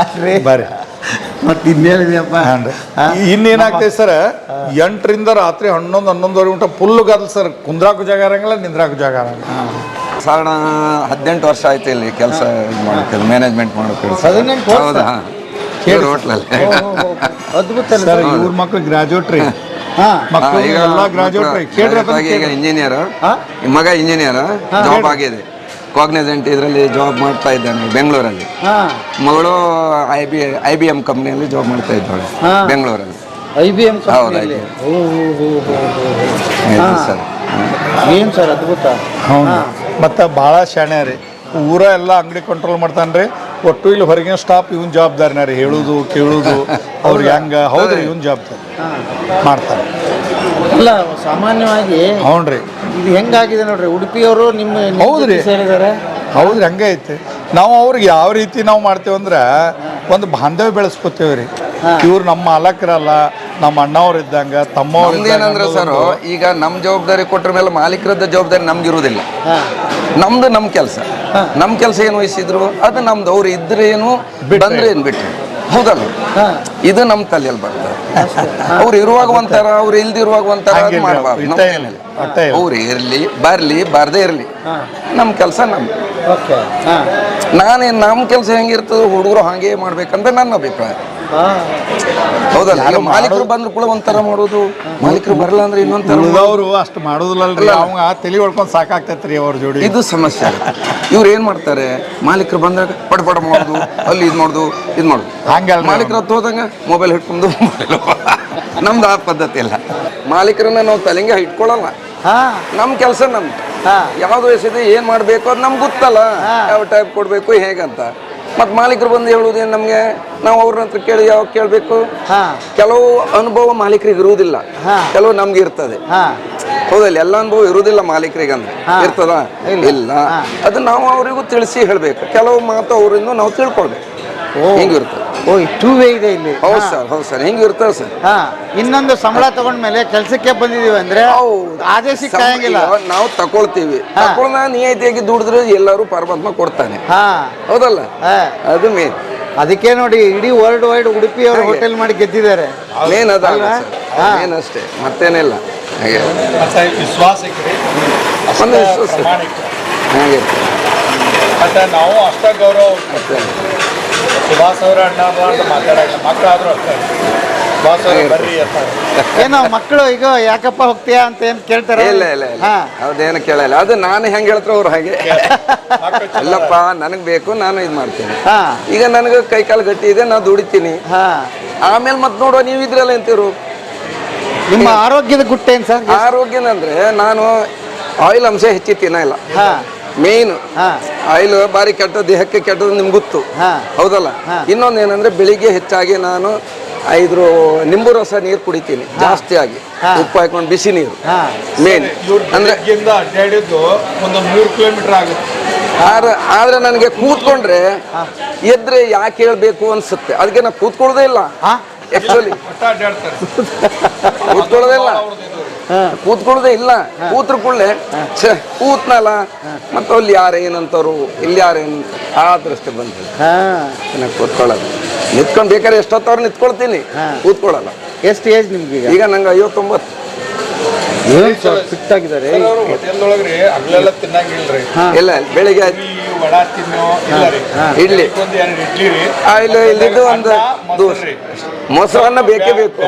ಬರ್ರಿ ಮತ್ತೆ ಇನ್ನೇನಿದೆಯಪ್ಪ ಇನ್ನೇನಾಗ್ತೈತೆ ಸರ್ 8ರಿಂದ ರಾತ್ರಿ 11-11 ಗಂಟೆ ಫುಲ್ ಗದಲ್ ಸರ್ ಕುಂದ್ರಾಕು ಜಾಗ ಇರಂಗಿಲ್ಲ ನಿಂದ್ರಾಕು ಜಾಗ ಇರಂಗಿಲ್ಲ ಸಾಧಾರಣ 18 ವರ್ಷ ಆಯ್ತು ಇಲ್ಲಿ ಕೆಲಸ ಮಾಡೋಕೆ ಮ್ಯಾನೇಜ್ಮೆಂಟ್ ಮಾಡೋಕೆ 18 ವರ್ಷ? ಹೌದಾ ಹೋಟ್ಲಲ್ಲಿ ಅದ್ಭುತ ಸರ್ ಇವ್ರ ಮಕ್ಳು ಗ್ರಾಜುಯೇಟ್ ರೀ ಮಕ್ಕಳು ಎಲ್ಲ ಗ್ರಾಜುಯೇಟ್ ರೀ ಈಗ ಇಂಜಿನಿಯರ್ ಮಗ ಇಂಜಿನಿಯರ್ ಜಾಬ್ ಆಗಿದೆ ಕಾಗ್ನಿಸೆಂಟ್ ಇದರಲ್ಲಿ ಜಾಬ್ ಮಾಡ್ತಾ ಇದ್ದಾನೆ ಬೆಂಗಳೂರಲ್ಲಿ ಮಗಳು IBM ಕಂಪ್ನಿಯಲ್ಲಿ ಜಾಬ್ ಮಾಡ್ತಾ ಇದ್ದಾಳೆ ಬೆಂಗಳೂರಲ್ಲಿ IBM ಹೌದು ಸರ್ ಏನು ಸರ್ ಅದ್ಭುತ ಮತ್ತು ಭಾಳ ಶಾಣೆ ರೀ ಊರ ಎಲ್ಲ ಅಂಗಡಿ ಕಂಟ್ರೋಲ್ ಮಾಡ್ತಾನೆ ರೀ ಒಟ್ಟು ಇಲ್ಲಿ ಹೊರಗಿನ ಸ್ಟಾಫ್ ಇವನ್ ಜವಾಬ್ದಾರಿನ ರೀ ಹೇಳೋದು ಕೇಳೋದು ಅವ್ರಿಗೆ ಹೆಂಗೆ ಹೌದ್ರಿ ಇವನ್ ಜವಾಬ್ದಾರಿ ಮಾಡ್ತಾರೆ ಅಲ್ಲ ಸಾಮಾನ್ಯವಾಗಿ ಹ್ಞೂ ರೀ ಇದು ಹೆಂಗಾಗಿದೆ ನೋಡ್ರಿ ಉಡುಪಿಯವರು ನಿಮ್ಮ ಹೌದ್ರಿ ಸೇರಿದ್ದಾರೆ ಹೌದ್ರಿ ಹಂಗೆ ಐತಿ ನಾವು ಅವ್ರಿಗೆ ಯಾವ ರೀತಿ ನಾವು ಮಾಡ್ತೇವೆ ಅಂದ್ರೆ ಒಂದು ಬಾಂಧವ್ಯ ಬೆಳೆಸ್ಕೊತೇವೆ ರೀ ಇವ್ರು ನಮ್ಮ ಮಾಲಕರಲ್ಲ ನಮ್ಮ ಅಣ್ಣವ್ರು ಇದ್ದಂಗ ತಮ್ಮವ್ರು ಏನಂದ್ರೆ ಸರ್ ಈಗ ನಮ್ಮ ಜವಾಬ್ದಾರಿ ಕೊಟ್ರ ಮೇಲೆ ಮಾಲೀಕರದ ಜವಾಬ್ದಾರಿ ನಮ್ಗೆ ಇರುವುದಿಲ್ಲ ನಮ್ದು ನಮ್ಮ ಕೆಲಸ ಏನು ವಹಿಸಿದ್ರು ಅದು ನಮ್ದು ಅವ್ರು ಇದ್ರೆ ಏನು ಬಂದ್ರೆ ಏನು ಬಿಟ್ರಿ ಹೌದಲ್ಲ, ಇದು ನಮ್ಮ ತಲೆಯಲ್ಲಿ ಬರ್ತದೆ. ಅವ್ರು ಇರುವಾಗ ಒಂಥರ, ಅವ್ರು ಇಲ್ದಿರುವಾಗ ಒಂಥರ ಹಂಗಿಲ್ಲ, ಮಾಡಬಾರ್ದು. ಇಷ್ಟ ಇಲ್ಲ, ಅಷ್ಟೇ ಇಲ್ಲ. ಅವ್ರು ಇರಲಿ ಬರ್ಲಿ ಬರ್ದೇ ಇರಲಿ, ನಮ್ಮ ಕೆಲಸ ನಮ್ದು. ಓಕೆ ನಮ್ಮ ಕೆಲಸ ಹೆಂಗಿರ್ತದೆ ಹುಡುಗರು ಹಾಗೆ ಮಾಡ್ಬೇಕಂತ ನನ್ನ ಅಭಿಪ್ರಾಯ. ಹೌದಲ್ಲ, ಈಗ ಮಾಲೀಕರು ಬಂದ್ರು ಕೂಡ ಒಂಥರ ಮಾಡೋದು, ಮಾಲೀಕರು ಬರಲ್ಲ ಅಂದ್ರೆ ಇನ್ನೊಂಥರ ಮಾಡೋದು. ಉಳಿದವರು ಅಷ್ಟು ಮಾಡೋದಿಲ್ಲಲ್ರಿ, ಅವಂಗ ತಲೆ ಹೊಡ್ಕೊಂಡು ಸಾಕಾಗ್ತೈತ್ರಿ ಅವ್ರ ಜೋಡಿ. ಇದು ಸಮಸ್ಯೆ ಆಗುತ್ತೆ. ಇವ್ರು ಏನ್ ಮಾಡ್ತಾರೆ, ಮಾಲೀಕರು ಬಂದಾಗ ಪಡ ಮಾಡೋದು, ಅಲ್ಲಿ ಇದು ಮಾಡೋದು, ಇದು ಮಾಡೋದು. ಹಂಗಲ್ಲ, ಮಾಲೀಕರು ಹತ್ತು ಹೋದಂಗ ಮೊಬೈಲ್ ಹಿಡ್ಕೊಂಡು ನಮ್ದು ಆ ಪದ್ಧತಿ ಇಲ್ಲ. ಮಾಲೀಕರನ್ನ ನಾವು ತಲೆಂಗೆ ಇಟ್ಕೊಳ್ಳಲ್ಲ. ನಮ್ಮ ಕೆಲಸ ನಮ್ದು. ಯಾವ್ದು ವಯಸ್ಸಿದೆ ಏನ್ ಮಾಡ್ಬೇಕು ಅದು ನಮ್ಗೆ ಗೊತ್ತಲ್ಲ, ಯಾವ ಟೈಪ್ ಕೊಡ್ಬೇಕು ಹೇಗಂತ. ಮತ್ತು ಮಾಲೀಕರು ಬಂದು ಹೇಳುವುದೇನು ನಮಗೆ, ನಾವು ಅವ್ರ ಹತ್ರ ಕೇಳಿ ಯಾವಾಗ ಕೇಳಬೇಕು. ಕೆಲವು ಅನುಭವ ಮಾಲೀಕರಿಗೆ ಇರುವುದಿಲ್ಲ, ಕೆಲವು ನಮ್ಗೆ ಇರ್ತದೆ. ಹೌದಲ್ಲ, ಎಲ್ಲ ಅನುಭವ ಇರುವುದಿಲ್ಲ ಮಾಲೀಕರಿಗೆ ಅಂದ್ರೆ ಇರ್ತದ ಇಲ್ಲ. ಅದು ನಾವು ಅವರಿಗೂ ತಿಳಿಸಿ ಹೇಳ್ಬೇಕು. ಕೆಲವು ಮಾತು ಅವರಿಂದ ನಾವು ತಿಳ್ಕೊಳ್ಬೇಕು. ಹಿಂಗಿರ್ತದೆ. ಓ, ಟೂ ವೇ ಇದೆ ಇಲ್ಲಿ. ಹೌದು ಸರ್, ಹೌದು ಸರ್, ಹಿಂಗಿರ್ತದೆ ಸರ್. ಇನ್ನೊಂದು ಸಂಬಳ ತಗೊಂಡ್ಮೇಲೆ ಕೆಲ್ಸಕ್ಕೆ ಬಂದಿದೀವಿ ಅಂದ್ರೆ ಆದೇಶಕ್ಕೆ ಕಾಯಂಗಿಲ್ಲ. ನಾವು ತಕೊಳ್ತೀವಿ, ತಕೊಂಡ ನಿಯತಿಯಾಗಿ ದುಡಿದ್ರೆ ಎಲ್ಲರೂ ಪರಮಾತ್ಮ ಕೊಡ್ತಾನೆ. ಹೌದಲ್ಲ, ಅದು ಮೇನ್. ಅದಕ್ಕೆ ನೋಡಿ ಇಡೀ ವರ್ಲ್ಡ್ ವೈಡ್ ಉಡುಪಿ ಅವರು ಹೋಟೆಲ್ ಮಾಡಿ ಗೆದ್ದಿದ್ದಾರೆ. ಮೇನ್ ಅದಲ್ಲ ಸರ್, ಮೇನ್ ಅಷ್ಟೇ, ಮತ್ತೇನಿಲ್ಲ. ಹಾಗೆ ಮತ್ತೆ ವಿಶ್ವಾಸಕ್ಕೆ ಒಂದು ವಿಶ್ವಾಸ ಹಾಗೆ ಮತ್ತೆ ನಾವು ಅಷ್ಟ ಗೌರವ ಮತ್ತೆ ಸುಭಾಷ್ ಅವರ ಅಣ್ಣ ಅಂತ ಮಾತಾಡಲ್ಲ, ಮಕ್ಕಳಾದ್ರೂ ಅಷ್ಟೇ ಬಾಸ್ ಅವ್ರು ಬರ್ರಿ ಅಂತಾರೆ. ಏನೋ ಮಕ್ಕಳು ಈಗ ಯಾಕಪ್ಪ ಹೋಗ್ತೀಯಾ ಅಂತ ಏನ್ ಕೇಳ್ತಾರೆ? ಇಲ್ಲ ಇಲ್ಲ ಇಲ್ಲ, ಅದೇನು ಕೇಳಲ್ಲ. ಅದು ನಾನು ಹೆಂಗೆ ಹೇಳ್ತಾರೆ ಅವ್ರು ಹಾಗೆ. ಅಲ್ಲಪ್ಪ ನನಗೆ ಬೇಕು, ನಾನು ಇದು ಮಾಡ್ತೀನಿ. ಈಗ ನನಗೆ ಕೈ ಕಾಲು ಗಟ್ಟಿ ಇದೆ, ನಾನು ದುಡಿತೀನಿ. ಆಮೇಲೆ ಮತ್ತೆ ನೋಡುವ ನೀವು ಇದ್ರಲ್ಲ ಅಂತೀರು. ನಿಮ್ಮ ಆರೋಗ್ಯದ ಗುಟ್ಟೇನು ಸರ್? ಆರೋಗ್ಯನಂದ್ರೆ ನಾನು ಆಯಿಲ್ ಅಂಶ ಹೆಚ್ಚಿ ತಿನ್ನಲ್ಲ. ಮೇನ್ ಆಯಿಲ್ ಬಾರಿ ಕೆಟ್ಟ, ದೇಹಕ್ಕೆ ಕೆಟ್ಟದ್ದು ನಿಮ್ಗೆ ಗೊತ್ತು. ಹೌದಲ್ಲ. ಇನ್ನೊಂದು ಏನಂದ್ರೆ ಬೆಳಿಗ್ಗೆ ಹೆಚ್ಚಾಗಿ ನಾನು 5 ನಿಂಬು ರಸ ನೀರು ಕುಡಿತೀನಿ ಜಾಸ್ತಿ ಆಗಿ, ಉಪ್ಪು ಹಾಕೊಂಡು ಬಿಸಿ ನೀರು. ಮೇನ್ ಅಂದ್ರೆ ಅಡ್ಡಾಡಿದ್ದು ಒಂದು 3 ಕಿಲೋಮೀಟರ್ ಆಗುತ್ತೆ. ಆದ್ರೆ ನನಗೆ ಕೂತ್ಕೊಂಡ್ರೆ ಎದ್ರೆ ಯಾಕೆ ಹೇಳ್ಬೇಕು ಅನ್ಸುತ್ತೆ. ಅದಕ್ಕೆ ನಾ ಕೂತ್ಕೊಳ್ಳೋದೇ ಇಲ್ಲ ಆಕ್ಚುಲಿ. ಕೂತ್ಕೊಳ್ಳೋದೇ ಇಲ್ಲ, ಕೂತ್ಕೊಳ್ಳೋದೇ ಇಲ್ಲ. ಕೂತ್ರ ಕೂಡಲೇ ಕೂತ್ನಲ್ಲ, ಮತ್ತೆ ಅಲ್ಲಿ ಯಾರು ಏನಂತವ್ರು, ಇಲ್ಲಿ ಯಾರೇನು, ಆ ದೃಷ್ಟಿ ಬಂದಿಲ್ಲ. ನನಗೆ ಕೂತ್ಕೊಳ್ಳೋದು, ನಿಂತ್ಕೊಂಡು ಬೇಕಾದ್ರೆ ಎಷ್ಟೊತ್ತವ್ರು ನಿಂತ್ಕೊಳ್ತೀನಿ, ಕೂತ್ಕೊಳ್ಳಲ್ಲ. ಎಷ್ಟು ಏಜ್ ನಿಮ್ಗೆ? ಈಗ ನಂಗೆ 59. ಫಿಟ್ ಆಗಿದ್ದಾರೆ. ಹೋಟೆಲ್ದೊಳಗ್ರಿ ಅಲ್ಲೆಲ್ಲ ತಿನ್ನಂಗಿಲ್ರಿ. ಇಲ್ಲ, ಬೆಳಿಗ್ಗೆ ವಡ ತಿನ್ನೋ ಇಡ್ಲಿ, ಇಡ್ಲಿ ರೀ, ಇಲ್ಲಿದ್ದು ಒಂದು ಮೊಸರನ್ನ ಬೇಕೇ ಬೇಕು.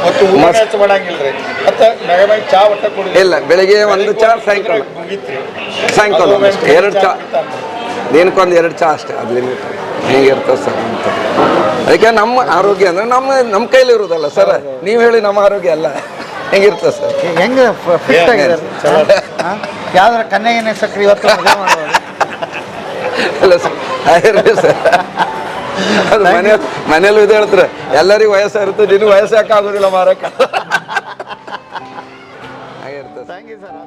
ಮತ್ತು ಊಟ ಮಾಡಂಗಿಲ್ರಿ. ಮತ್ತೆ ಮ್ಯಾಗ ಚಾ ಒಟ್ಟ ಕುಡಿ. ಇಲ್ಲ, ಬೆಳಿಗ್ಗೆ ಒಂದು ಚಾ, ಸಾಯಂಕಾಲ 2 ಚಾ, ದಿನಕ್ಕೊಂದು 2 ಚಾ ಅಷ್ಟೇ. ಅದು ಲಿಮಿಟ್ ಹೇಗಿರ್ತದೆ ಸರ್ ಅಂತ. ಅದಕ್ಕೆ ನಮ್ಮ ಆರೋಗ್ಯ ಅಂದ್ರೆ ನಮ್ಮ ಕೈಲಿ ಇರೋದಲ್ಲ ಸರ್. ನೀವು ಹೇಳಿ ನಮ್ಮ ಆರೋಗ್ಯ ಅಲ್ಲ, ಹೆಂಗಿರ್ತದೆ ಸರ್? ಹೆಂಗೆ ಫಿಟ್ ಆಗಿದ್ದಾರೆ? ಯಾವ್ದಾರ ಕನ್ಯೆಗೆ ಸಕ್ರಿ ಇವತ್ತು ಅಲ್ಲ ಸರ್, ಸರ್ ಅದು ಮನೇಲಿ ಇದು ಹೇಳ್ತಾರೆ, ಎಲ್ಲರಿಗೂ ವಯಸ್ಸಾಗಿರುತ್ತೆ, ನಿನಗೆ ವಯಸ್ಸು ಯಾಕೆ ಆಗೋದಿಲ್ಲ ಮಾರಕ್ಕೆ. ಹಾಗಿರ್ತದೆ. Thank you sir.